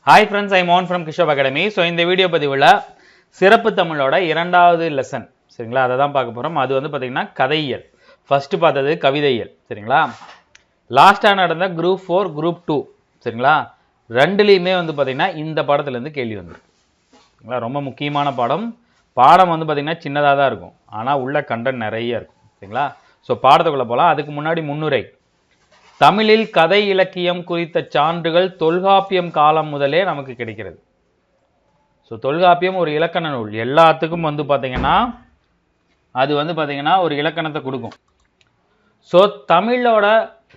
Hi friends, I மோன் from கிஷோப் academy. So இந்த வீடியோ பதிவில் சிறப்பு தமிழோட 2வது லெசன் சரிங்களா, அதை தான் பார்க்க போகிறோம். அது வந்து பார்த்திங்கன்னா கதையியல். ஃபஸ்ட்டு பார்த்தது கவிதையியல் சரிங்களா. லாஸ்ட்டாக நடந்த குரூப் 4 குரூப் 2 சரிங்களா, ரெண்டுலேயுமே வந்து பார்த்திங்கன்னா இந்த பாடத்துலேருந்து கேள்வி வந்துருக்கு சரிங்களா. ரொம்ப முக்கியமான பாடம். பாடம் வந்து பார்த்திங்கன்னா சின்னதாக தான் இருக்கும், ஆனால் உள்ள கண்டென்ட் நிறைய இருக்கும் சரிங்களா. ஸோ பாடத்துக்குள்ளே போகலாம். அதுக்கு முன்னாடி முன்னுரை. தமிழில் கதை இலக்கியம் குறித்த சான்றுகள் தொல்காப்பியம் காலம் முதலே நமக்கு கிடைக்கிறது. ஸோ தொல்காப்பியம் ஒரு இலக்கண நூல். எல்லாத்துக்கும் வந்து பார்த்தீங்கன்னா அது வந்து பார்த்தீங்கன்னா ஒரு இலக்கணத்தை கொடுக்கும். ஸோ தமிழோட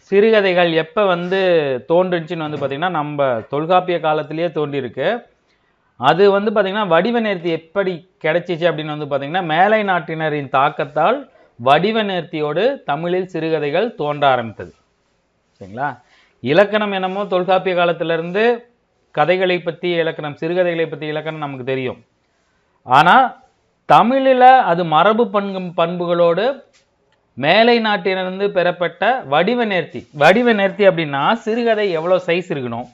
சிறுகதைகள் எப்போ வந்து தோன்றுச்சுன்னு வந்து பார்த்தீங்கன்னா நம்ம தொல்காப்பிய காலத்திலேயே தோன்றியிருக்கு. அது வந்து பார்த்தீங்கன்னா வடிவ நேர்த்தி எப்படி கிடைச்சிச்சு அப்படின்னு வந்து பார்த்தீங்கன்னா மேலை நாட்டினரின் தாக்கத்தால் வடிவ நேர்த்தியோடு தமிழில் சிறுகதைகள் தோன்ற ஆரம்பித்தது சரிங்களா. இலக்கணம் என்னமோ தொல்காப்பிய காலத்திலிருந்து கதைகளை பற்றி இலக்கணம், சிறுகதைகளை பற்றி இலக்கணம் நமக்கு தெரியும். ஆனால் தமிழில் அது மரபு பண்புகளோடு மேலை நாட்டிலிருந்து பெறப்பட்ட வடிவ நேர்த்தி. வடிவ நேர்த்தி அப்படின்னா சிறுகதை எவ்வளோ சைஸ் இருக்கணும்,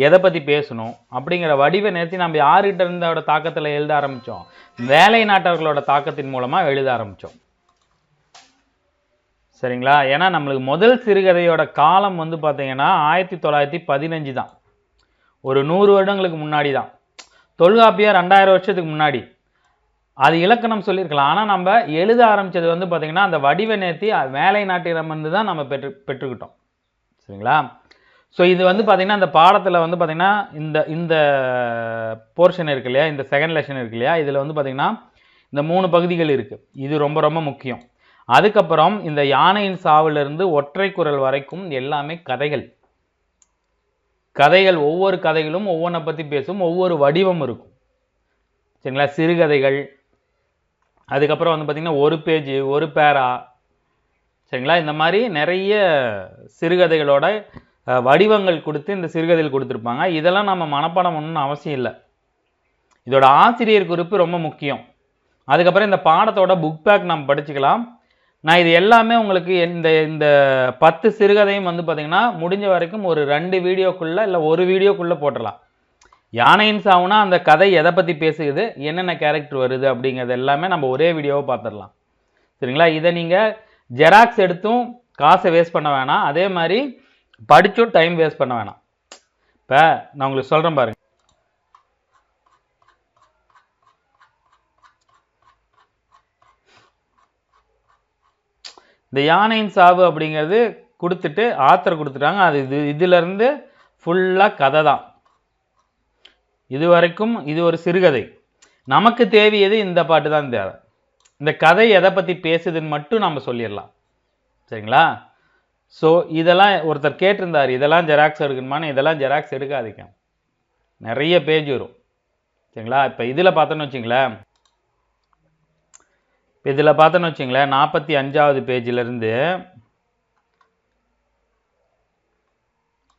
எதை பற்றி பேசணும் அப்படிங்கிற வடிவ நேர்த்தி நம்ம யார்கிட்ட இருந்தோட தாக்கத்தில் எழுத ஆரம்பித்தோம், மேலை நாட்டவர்களோட தாக்கத்தின் மூலமாக எழுத ஆரம்பித்தோம் சரிங்களா. ஏன்னா நம்மளுக்கு முதல் சிறுகதையோட காலம் வந்து பார்த்தீங்கன்னா 1915 தான், ஒரு 100 வருடங்களுக்கு முன்னாடி தான். தொல்காப்பியம் 2000 வருஷத்துக்கு முன்னாடி. அது இலக்கணம் சொல்லியிருக்கலாம், ஆனால் நம்ம எழுத ஆரம்பித்தது வந்து பார்த்திங்கன்னா அந்த வடிவ நேர்த்தி மேலை நாட்டிடமிருந்து தான் நம்ம பெற்றுக்கிட்டோம் சரிங்களா. ஸோ இது வந்து பார்த்திங்கன்னா அந்த பாடத்தில் வந்து பார்த்திங்கன்னா இந்த போர்ஷன் இருக்கு இல்லையா, இந்த செகண்ட் லெசன் இருக்கு இல்லையா, இதில் வந்து பார்த்திங்கன்னா இந்த 3 பகுதிகள் இருக்குது. இது ரொம்ப ரொம்ப முக்கியம். அதுக்கப்புறம் இந்த யானையின் சாவிலிருந்து ஒற்றை குரல் வரைக்கும் எல்லாமே கதைகள். கதைகள் ஒவ்வொரு கதைகளும் ஒவ்வொன்றை பற்றி பேசும், ஒவ்வொரு வடிவம் இருக்கும் சரிங்களா. சிறுகதைகள், அதுக்கப்புறம் வந்து பார்த்திங்கன்னா ஒரு பேஜ் ஒரு பேரா சரிங்களா. இந்த மாதிரி நிறைய சிறுகதைகளோட வடிவங்கள் கொடுத்து இந்த சிறுகதைகள் கொடுத்துருப்பாங்க. இதெல்லாம் நம்ம மனப்பாடம் பண்ணணும்னு அவசியம் இல்லை. இதோட ஆசிரியர் குறிப்பு ரொம்ப முக்கியம். அதுக்கப்புறம் இந்த பாடத்தோட புக் பேக் நம்ம படிச்சுக்கலாம். நான் இது எல்லாமே உங்களுக்கு இந்த 10 சிறுகதையும் வந்து பார்த்திங்கன்னா முடிஞ்ச வரைக்கும் ஒரு 2 வீடியோக்குள்ளே இல்லை ஒரு வீடியோக்குள்ளே போட்டுடலாம். யானையின் சாவுனா அந்த கதை எதை பற்றி பேசுகிறது, என்னென்ன கேரக்டர் வருது அப்படிங்கிறது எல்லாமே நம்ம ஒரே வீடியோவை பார்த்துடலாம் சரிங்களா. இதை நீங்கள் ஜெராக்ஸ் எடுத்தும் காசை வேஸ்ட் பண்ண வேணாம், அதே மாதிரி படித்தும் டைம் வேஸ்ட் பண்ண வேணாம். இப்போ நான் உங்களுக்கு சொல்கிறேன் பாருங்கள். இந்த யானையின் சாவு அப்படிங்கிறது கொடுத்துட்டு ஆத்தர் கொடுத்துட்டாங்க. அது இதிலிருந்து ஃபுல்லாக கதை தான். இது வரைக்கும் இது ஒரு சிறுகதை. நமக்கு தேவையது இந்த பாட்டு தான் தேவை. இந்த கதை எதை பற்றி பேசுதுன்னு மட்டும் நம்ம சொல்லிடலாம் சரிங்களா. ஸோ இதெல்லாம் ஒருத்தர் கேட்டிருந்தார், இதெல்லாம் ஜெராக்ஸ் எடுக்கணுமான்னு. இதெல்லாம் ஜெராக்ஸ் எடுக்காதீங்க, நிறைய பேஜ் வரும் சரிங்களா. இப்போ இதில் பார்த்தோன்னு வச்சிங்களேன், 45வது பேஜிலிருந்து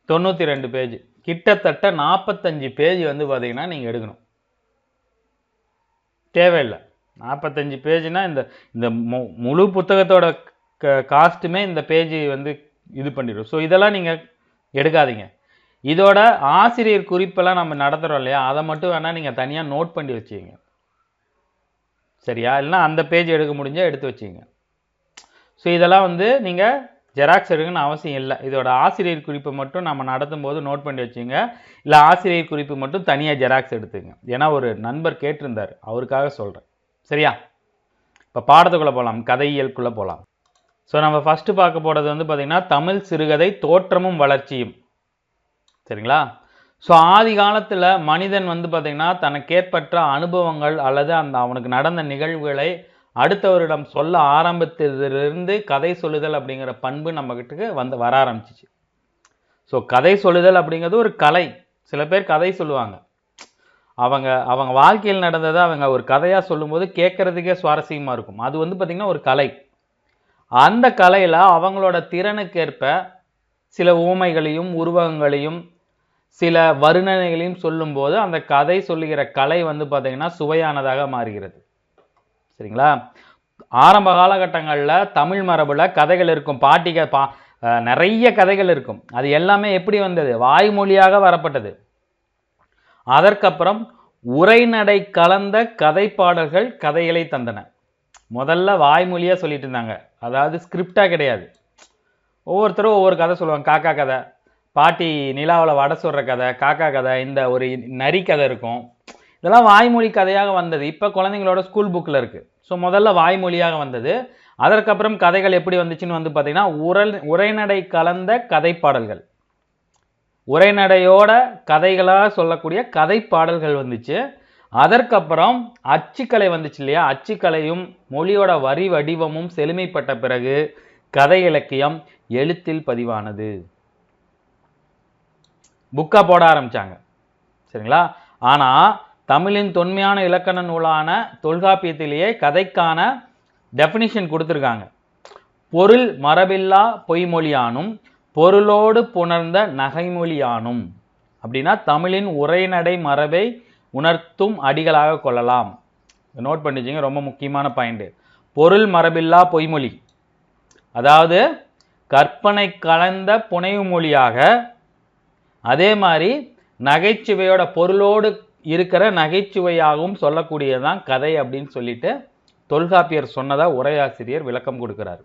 92 பேஜ், கிட்டத்தட்ட 45 பேஜ் வந்து பார்த்தீங்கன்னா நீங்கள் எடுக்கணும். தேவையில்லை 45 பேஜ்னா இந்த முழு புத்தகத்தோட காஸ்ட்டுமே இந்த பேஜ் வந்து இது பண்ணிடும். ஸோ இதெல்லாம் நீங்கள் எடுக்காதீங்க. இதோட ஆசிரியர் குறிப்பெல்லாம் நம்ம நடத்துகிறோம் இல்லையா, அதை மட்டும் வேணால் நீங்கள் தனியாக நோட் பண்ணி வச்சுக்கிங்க சரியா. இல்லைனா அந்த பேஜ் எடுக்க முடிஞ்சால் எடுத்து வச்சுங்க. ஸோ இதெல்லாம் வந்து நீங்கள் ஜெராக்ஸ் எடுக்கணும்னு அவசியம் இல்லை. இதோட ஆசிரியர் குறிப்பை மட்டும் நம்ம நடத்தும் போது நோட் பண்ணி வச்சுங்க, இல்லை ஆசிரியர் குறிப்பு மட்டும் தனியாக ஜெராக்ஸ் எடுத்துங்க. ஏன்னா ஒரு நண்பர் கேட்டிருந்தார், அவருக்காக சொல்கிறேன் சரியா. இப்போ பாடத்துக்குள்ளே போகலாம், கதையியலுக்குள்ளே போகலாம். ஸோ நம்ம ஃபஸ்ட்டு பார்க்க போகிறது வந்து பார்த்திங்கன்னா தமிழ் சிறுகதை தோற்றமும் வளர்ச்சியும் சரிங்களா. ஸோ ஆதி காலத்தில் மனிதன் வந்து பார்த்திங்கன்னா தனக்கேற்பட்ட அனுபவங்கள் அல்லது அவனுக்கு நடந்த நிகழ்வுகளை அடுத்தவரிடம் சொல்ல ஆரம்பித்ததிலிருந்து கதை சொல்லுதல் அப்படிங்கிற பண்பு நம்மக்கிட்ட வர ஆரம்பிச்சிச்சு. ஸோ கதை சொல்லுதல் அப்படிங்கிறது ஒரு கலை. சில பேர் கதை சொல்லுவாங்க, அவங்க வாழ்க்கையில் நடந்ததை அவங்க ஒரு கதையாக சொல்லும்போது கேட்குறதுக்கே சுவாரஸ்யமாக இருக்கும். அது வந்து பார்த்திங்கன்னா ஒரு கலை. அந்த கலையில் அவங்களோட திறனுக்கேற்ப சில ஊமைகளையும் உருவகங்களையும் சில வர்ணனைகளையும் சொல்லும்போது அந்த கதை சொல்லுகிற கலை வந்து பார்த்திங்கன்னா சுவையானதாக மாறுகிறது சரிங்களா. ஆரம்ப காலகட்டங்களில் தமிழ் மரபில் கதைகள் இருக்கும், நிறைய கதைகள் இருக்கும். அது எல்லாமே எப்படி வந்தது, வாய்மொழியாக வரப்பட்டது அதற்கப்புறம் உரைநடை கலந்த கதை பாடல்கள் கதைகளை தந்தன. முதல்ல வாய்மொழியாக சொல்லிட்டு இருந்தாங்க, அதாவது ஸ்கிரிப்டாக கிடையாது. ஒவ்வொருத்தரும் ஒவ்வொரு கதை சொல்லுவாங்க. காக்கா கதை, பாட்டி நிலாவில் வடை சொல்கிற கதை, காக்கா கதை, இந்த ஒரு நரி கதை இருக்கும். இதெல்லாம் வாய்மொழி கதையாக வந்தது. இப்போ குழந்தைங்களோட ஸ்கூல் புக்கில் இருக்குது. ஸோ முதல்ல வாய்மொழியாக வந்தது. அதற்கப்புறம் கதைகள் எப்படி வந்துச்சுன்னு வந்து பார்த்தீங்கன்னா உரைநடை கலந்த கதை பாடல்கள், உரைநடையோட கதைகளாக சொல்லக்கூடிய கதை பாடல்கள் வந்துச்சு. அதற்கப்புறம் அச்சுக்கலை வந்துச்சு இல்லையா? அச்சுக்கலையும் மொழியோட வரி வடிவமும் செழுமைப்பட்ட பிறகு கதை இலக்கியம் எழுத்தில் பதிவானது. புக்கா போட ஆரம்பிச்சாங்க. சரிங்களா? ஆனா தமிழின் தொன்மையான இலக்கண நூலான தொல்காப்பியத்திலேயே கதைக்கான டெஃபினிஷன் கொடுத்துருக்காங்க. பொருள் மரபில்லா பொய்மொழியானும் பொருளோடு புணர்ந்த நகைமொழியானும். அப்படின்னா தமிழின் உரைநடை மரபை உணர்த்தும் அடிகளாக கொள்ளலாம். நோட் பண்ணிச்சிங்க, ரொம்ப முக்கியமான பாயிண்ட். பொருள் மரபில்லா பொய்மொழி, அதாவது கற்பனை கலந்த புனைவு மொழியாக, அதே மாதிரி நகைச்சுவையோட பொருளோடு இருக்கிற நகைச்சுவையாகவும் சொல்லக்கூடியதான் கதை அப்படின்னு சொல்லிட்டு தொல்காப்பியர் சொன்னதா உரையாசிரியர் விளக்கம் கொடுக்கிறார்.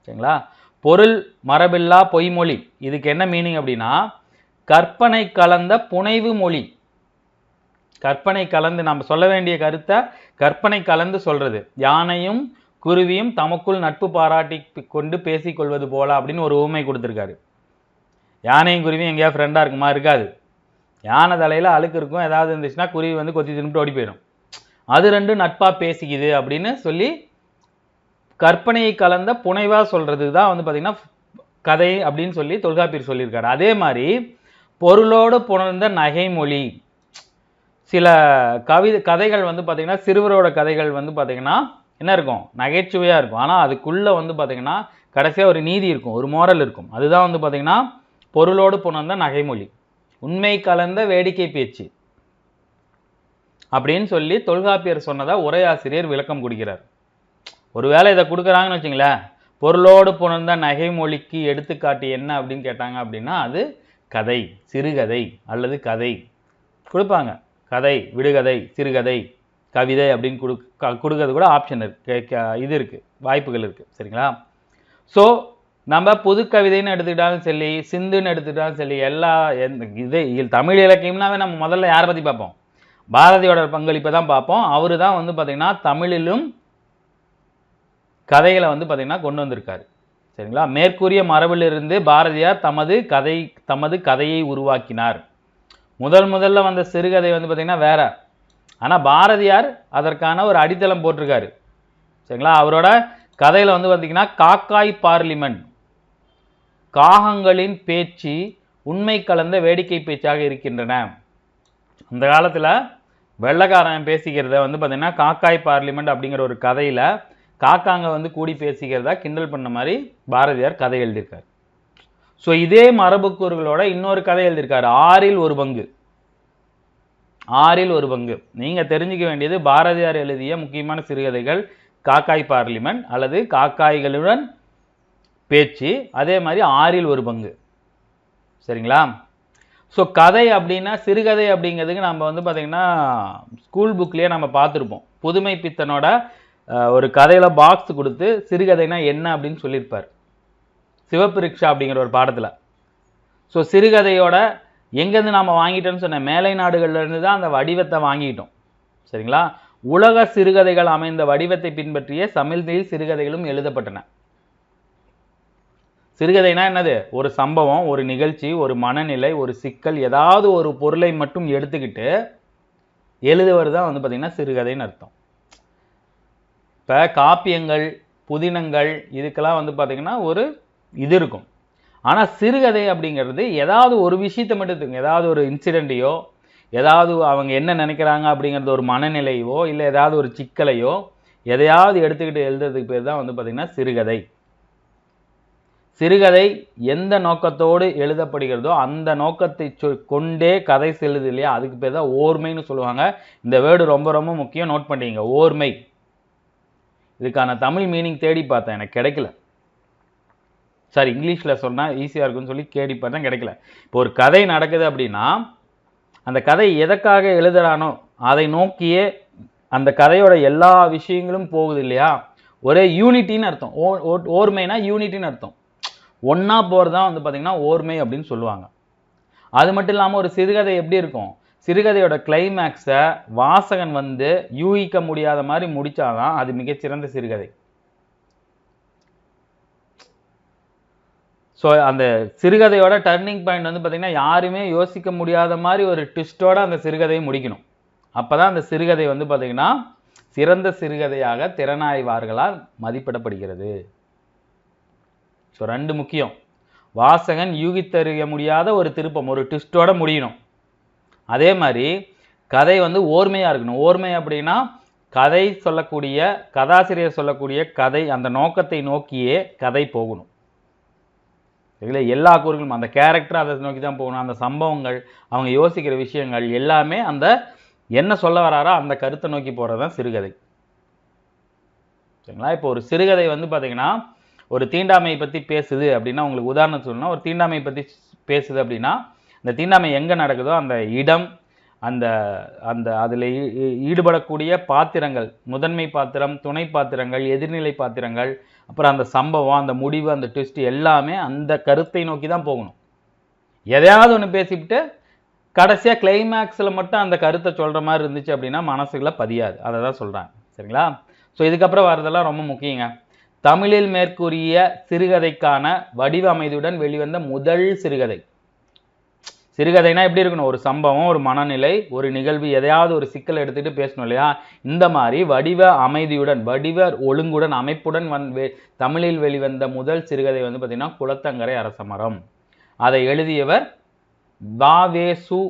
சரிங்களா? பொருள் மரபில்லா பொய்மொழி, இதுக்கு என்ன மீனிங் அப்படின்னா கற்பனை கலந்த புனைவு மொழி. கற்பனை கலந்து நம்ம சொல்ல வேண்டிய கருத்தை கற்பனை கலந்து சொல்றது. யானையும் குருவியும் தமக்குள் நட்பு பாராட்டி கொண்டு பேசிக்கொள்வது போல அப்படின்னு ஒரு ஊமை கொடுத்துருக்காரு. யானையும் குருவியும் எங்கேயாவது ஃப்ரெண்டாக இருக்குமா? இருக்காது. யானை தலையில் அழுக்கு இருக்கும், ஏதாவது இருந்துச்சுன்னா குருவி வந்து கொத்தி தின்னுட்டு ஓடி போயிடும். அது ரெண்டும் நட்பாக பேசிக்குது அப்படின்னு சொல்லி கற்பனையை கலந்த புனைவாக சொல்கிறது தான் வந்து பார்த்திங்கன்னா கதை அப்படின்னு சொல்லி தொல்காப்பியர் சொல்லியிருக்காரு. அதே மாதிரி பொருளோடு புணர்ந்த நகைமொழி. சில கதைகள் வந்து பார்த்திங்கன்னா சிறுவரோட கதைகள் வந்து பார்த்திங்கன்னா என்ன இருக்கும்? நகைச்சுவையாக இருக்கும். ஆனால் அதுக்குள்ளே வந்து பார்த்திங்கன்னா கடைசியாக ஒரு நீதி இருக்கும், ஒரு மோரல் இருக்கும். அதுதான் வந்து பார்த்திங்கன்னா பொருளோடு புணர்ந்த நகைமொழி, உண்மை கலந்த வேடிக்கை பேச்சு அப்படின்னு சொல்லி தொல்காப்பியர் சொன்னதா உரையாசிரியர் விளக்கம் கொடுக்கிறார். ஒருவேளை இதை கொடுக்குறாங்கன்னு வச்சுங்களேன், பொருளோடு புணர்ந்த நகைமொழிக்கு எடுத்துக்காட்டு என்ன அப்படின்னு கேட்டாங்க அப்படின்னா அது கதை, சிறுகதை அல்லது கதை கொடுப்பாங்க. கதை, விடுகதை, சிறுகதை, கவிதை அப்படின்னு கொடுக்கறது கூட ஆப்ஷன் இருக்கு, இது இருக்குது, வாய்ப்புகள் இருக்குது. சரிங்களா? ஸோ நம்ம புது கவிதைன்னு எடுத்துக்கிட்டாலும் சரி, சிந்துன்னு எடுத்துக்கிட்டாலும் சரி, எல்லா தமிழ் இலக்கியம்னாவே நம்ம முதல்ல யாரை பற்றி பார்ப்போம்? பாரதியோட பங்களிப்பை தான் பார்ப்போம். அவரு தான் வந்து பார்த்திங்கன்னா தமிழிலும் கதைகளை வந்து பார்த்திங்கன்னா கொண்டு வந்திருக்காரு. சரிங்களா? மேற்கூறிய மரபிலிருந்து பாரதியார் தமது கதையை உருவாக்கினார். முதல்ல வந்த சிறுகதை வந்து பார்த்திங்கன்னா வேற. ஆனால் பாரதியார் அதற்கான ஒரு அடித்தளம் போட்டிருக்காரு. சரிங்களா? அவரோட கதையில் வந்து பார்த்திங்கன்னா காக்காய் பார்லிமெண்ட், காகங்களின் பேச்சு உண்மை கலந்த வேடிக்கை பேச்சாக இருக்கின்றன. அந்த காலத்தில் வெள்ளைக்காரன் பேசிக்கிறத வந்து பார்த்திங்கன்னா காக்காய் பார்லிமெண்ட் அப்படிங்கிற ஒரு கதையில் காக்காங்க வந்து கூடி பேசிக்கிறதா கிண்டல் பண்ண மாதிரி பாரதியார் கதை எழுதியிருக்காரு. ஸோ இதே மரபுக்கூறுகளோட இன்னொரு கதை எழுதியிருக்காரு, ஆறில் ஒரு பங்கு. ஆறில் ஒரு பங்கு. நீங்கள் தெரிஞ்சுக்க வேண்டியது பாரதியார் எழுதிய முக்கியமான சிறுகதைகள் காக்காய் பார்லிமெண்ட் அல்லது காக்காய்களுடன் பேச்சு, அதே மாதிரி ஆறில் ஒரு பங்கு. சரிங்களா? ஸோ கதை அப்படின்னா சிறுகதை அப்படிங்கிறதுக்கு நம்ம வந்து பார்த்திங்கன்னா ஸ்கூல் புக்லேயே நம்ம பார்த்துருப்போம். புதுமை பித்தனோட ஒரு கதையில் பாக்ஸ் கொடுத்து சிறுகதைனா என்ன அப்படின்னு சொல்லியிருப்பார், சிவப்பு ரிக்ஷா அப்படிங்கிற ஒரு பாடத்தில். ஸோ சிறுகதையோட எங்கேருந்து நாம் வாங்கிட்டோன்னு சொன்ன மேலை நாடுகள்லேருந்து தான் அந்த வடிவத்தை வாங்கிட்டோம். சரிங்களா? உலக சிறுகதைகள் அமைந்த வடிவத்தை பின்பற்றிய தமிழில் சிறுகதைகளும் எழுதப்பட்டன. சிறுகதைனா என்னது? ஒரு சம்பவம், ஒரு நிகழ்ச்சி, ஒரு மனநிலை, ஒரு சிக்கல், ஏதாவது ஒரு பொருளை மட்டும் எடுத்துக்கிட்டு எழுதுவது தான் வந்து பார்த்திங்கன்னா சிறுகதைன்னு அர்த்தம். இப்போ காப்பியங்கள், புதினங்கள், இதுக்கெல்லாம் வந்து பார்த்திங்கன்னா ஒரு இது இருக்கும். ஆனால் சிறுகதை அப்படிங்கிறது ஏதாவது ஒரு விஷயத்தை மட்டும் இருக்குங்க. ஏதாவது ஒரு இன்சிடெண்ட்டையோ, ஏதாவது அவங்க என்ன நினைக்கிறாங்க அப்படிங்கிறது ஒரு மனநிலையோ, இல்லை ஏதாவது ஒரு சிக்கலையோ எதையாவது எடுத்துக்கிட்டு எழுதுறதுக்கு பேர் தான் வந்து பார்த்திங்கன்னா சிறுகதை. சிறுகதை எந்த நோக்கத்தோடு எழுதப்படுகிறதோ அந்த நோக்கத்தை கொண்டே கதை செல்லுது இல்லையா, அதுக்கு பேர் தான் ஓர்மைன்னு சொல்லுவாங்க. இந்த வேர்டு ரொம்ப ரொம்ப முக்கியம், நோட் பண்ணிங்க, ஓர்மை. இதுக்கான தமிழ் மீனிங் தேடி பார்த்தேன், எனக்கு கிடைக்கல. சாரி, இங்கிலீஷில் சொன்னால் ஈஸியாக இருக்குன்னு சொல்லி தேடி பார்த்தேன், கிடைக்கல. இப்போ ஒரு கதை நடக்குது அப்படின்னா அந்த கதை எதற்காக எழுதுறானோ அதை நோக்கியே அந்த கதையோட எல்லா விஷயங்களும் போகுது இல்லையா, ஒரே யூனிட்டின்னு அர்த்தம். ஓர்மைனா யூனிட்டின்னு அர்த்தம். ஒன்னா போறதான் வந்து பாத்தீங்கன்னா ஓர்மை அப்படின்னு சொல்லுவாங்க. அது மட்டும் இல்லாம ஒரு சிறுகதை எப்படி இருக்கும், சிறுகதையோட கிளைமேக்ஸை வாசகன் வந்து யூகிக்க முடியாத மாதிரி முடிச்சாதான் அது மிகச்சிறந்த சிறுகதை. ஸோ அந்த சிறுகதையோட டர்னிங் பாயிண்ட் வந்து பார்த்தீங்கன்னா யாருமே யோசிக்க முடியாத மாதிரி ஒரு ட்விஸ்டோட அந்த சிறுகதையை முடிக்கணும். அப்பதான் அந்த சிறுகதை வந்து பார்த்தீங்கன்னா சிறந்த சிறுகதையாக திறனாய்வார்களால் மதிப்பிடப்படுகிறது. ஸோ 2 முக்கியம். வாசகன் யூகித்தறிய முடியாத ஒரு திருப்பம், ஒரு ட்விஸ்டோட முடியணும். அதே மாதிரி கதை வந்து ஓர்மையா இருக்கணும். ஓர்மை அப்படின்னா கதை சொல்லக்கூடிய கதாசிரியர் சொல்லக்கூடிய கதை அந்த நோக்கத்தை நோக்கியே கதை போகணும். எல்லா கூறுகளும் அந்த கேரக்டர் அதை நோக்கி தான் போகணும். அந்த சம்பவங்கள், அவங்க யோசிக்கிற விஷயங்கள் எல்லாமே அந்த என்ன சொல்ல வராரோ அந்த கருத்தை நோக்கி போறதுதான் சிறுகதை. சரிங்களா? இப்போ ஒரு சிறுகதை வந்து பார்த்தீங்கன்னா ஒரு தீண்டாமையை பற்றி பேசுது அப்படின்னா, உங்களுக்கு உதாரணம் சொல்லணும், ஒரு தீண்டாமையை பற்றி பேசுது அப்படின்னா இந்த தீண்டாமை எங்கே நடக்குதோ அந்த இடம், அந்த அந்த அதில் ஈடுபடக்கூடிய பாத்திரங்கள், முதன்மை பாத்திரம், துணை பாத்திரங்கள், எதிர்நிலை பாத்திரங்கள், அப்புறம் அந்த சம்பவம், அந்த முடிவு, அந்த ட்விஸ்ட் எல்லாமே அந்த கருத்தை நோக்கி தான் போகணும். எதையாவது ஒன்று பேசிவிட்டு கடைசியாக கிளைமேக்ஸில் மட்டும் அந்த கருத்தை சொல்கிற மாதிரி இருந்துச்சு அப்படின்னா மனசுக்குள்ள பதியாது. அதை தான் சொல்கிறாங்க. சரிங்களா? ஸோ இதுக்கப்புறம் வர்றதெல்லாம் ரொம்ப முக்கியங்க. தமிழில் மேற்கூறிய சிறுகதைக்கான வடிவ அமைதியுடன் வெளிவந்த முதல் சிறுகதை. சிறுகதைனா எப்படி இருக்கணும், ஒரு சம்பவம், ஒரு மனநிலை, ஒரு நிகழ்வு, எதையாவது ஒரு சிக்கல் எடுத்துட்டு பேசணும் இல்லையா, இந்த மாதிரி வடிவ அமைதியுடன், வடிவ ஒழுங்குடன், அமைப்புடன் தமிழில் வெளிவந்த முதல் சிறுகதை வந்து பார்த்தீங்கன்னா குளத்தங்கரை அரசமரம். அதை எழுதியவர் வ.வே.சு.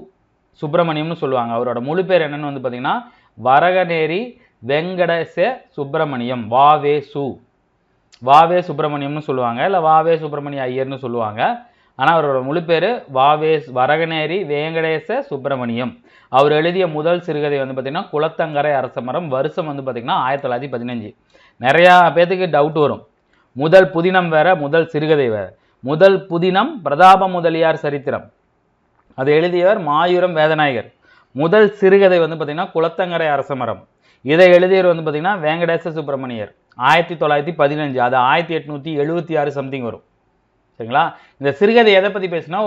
சுப்பிரமணியம்னு சொல்லுவாங்க. அவரோட முழு பேர் என்னன்னு வந்து பார்த்தீங்கன்னா வரகநேரி வெங்கடேச சுப்பிரமணியம். வ.வே. சுப்பிரமணியம்னு சொல்லுவாங்க, இல்லை வ.வே. சுப்பிரமணிய ஐயர்னு சொல்லுவாங்க. ஆனால் அவரோட முழு பேர் வரகநேரி வெங்கடேச சுப்பிரமணியம். அவர் எழுதிய முதல் சிறுகதை வந்து பார்த்தீங்கன்னா குளத்தங்கரை அரசமரம். வருஷம் வந்து பார்த்தீங்கன்னா 1915. நிறையா பேத்துக்கு டவுட் வரும், முதல் புதினம் வேற முதல் சிறுகதை வேற. முதல் புதினம் பிரதாப முதலியார் சரித்திரம், அதை எழுதியவர் மாயூரம் வேதநாயகர். முதல் சிறுகதை வந்து பார்த்தீங்கன்னா குளத்தங்கரை அரசமரம். இதை எழுதியவர் வந்து பார்த்தீங்கன்னா வெங்கடேச சுப்பிரமணியர். 1915. அது 1876 சம்திங் வரும். சரிங்களா? இந்த சிறுகதை எதை பற்றி பேசுனா,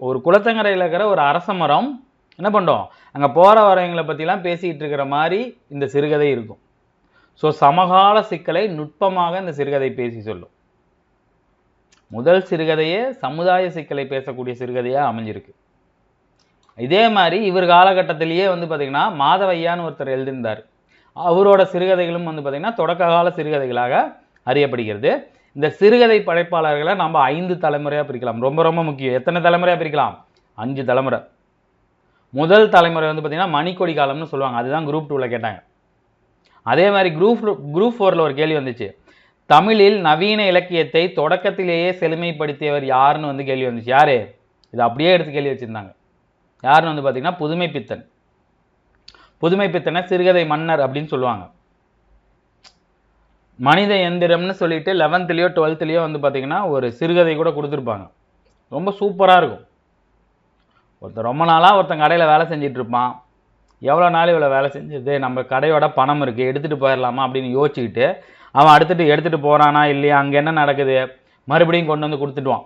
ஒரு குளத்தங்கரையில் இருக்கிற ஒரு அரச மரம் என்ன பண்ணுறோம், அங்கே போகிற வரவங்களை பற்றிலாம் பேசிக்கிட்டு இருக்கிற மாதிரி இந்த சிறுகதை இருக்கும். ஸோ சமகால சிக்கலை நுட்பமாக இந்த சிறுகதை பேசி சொல்லும். முதல் சிறுகதையே சமுதாய சிக்கலை பேசக்கூடிய சிறுகதையாக அமைஞ்சிருக்கு. இதே மாதிரி இவர் காலகட்டத்திலேயே வந்து பார்த்தீங்கன்னா மாதவையான்னு ஒருத்தர் எழுதியிருந்தார். அவரோட சிறுகதைகளும் வந்து பார்த்தீங்கன்னா தொடக்க கால சிறுகதைகளாக அறியப்படுகிறது. இந்த சிறுகதை படைப்பாளர்களை நம்ம 5 தலைமுறையாக பிரிக்கலாம். ரொம்ப ரொம்ப முக்கியம். எத்தனை தலைமுறையாக பிரிக்கலாம்? 5 தலைமுறை. முதல் தலைமுறை வந்து பார்த்தீங்கன்னா மணிக்கொடி காலம்னு சொல்லுவாங்க. அதுதான் குரூப் 2ல கேட்டாங்க. அதே மாதிரி குரூப் 4ல ஒரு கேள்வி வந்துச்சு, தமிழில் நவீன இலக்கியத்தை தொடக்கத்திலேயே செழுமைப்படுத்தியவர் யாருன்னு வந்து கேள்வி வந்துச்சு. யாரு? இது அப்படியே எடுத்து கேள்வி வச்சிருந்தாங்க. யாருன்னு வந்து பார்த்தீங்கன்னா புதுமைப்பித்தன். புதுமைப்பித்தனை சிறுகதை மன்னர் அப்படின்னு சொல்லுவாங்க. மனித எந்திரம்னு சொல்லிட்டு 11th 12th வந்து பார்த்தீங்கன்னா ஒரு சிறுகதை கூட கொடுத்துருப்பாங்க. ரொம்ப சூப்பராக இருக்கும். ஒருத்தர் ரொம்ப நாளாக ஒருத்தன் கடையில் வேலை செஞ்சுட்டு இருப்பான். எவ்வளோ நாள் இவ்வளோ வேலை செஞ்சது, நம்ம கடையோட பணம் இருக்குது, எடுத்துகிட்டு போயிடலாமா அப்படின்னு யோசிச்சுக்கிட்டு அவன் எடுத்துகிட்டு போகிறானா இல்லையா, அங்கே என்ன நடக்குது, மறுபடியும் கொண்டு வந்து கொடுத்துட்டுவான்.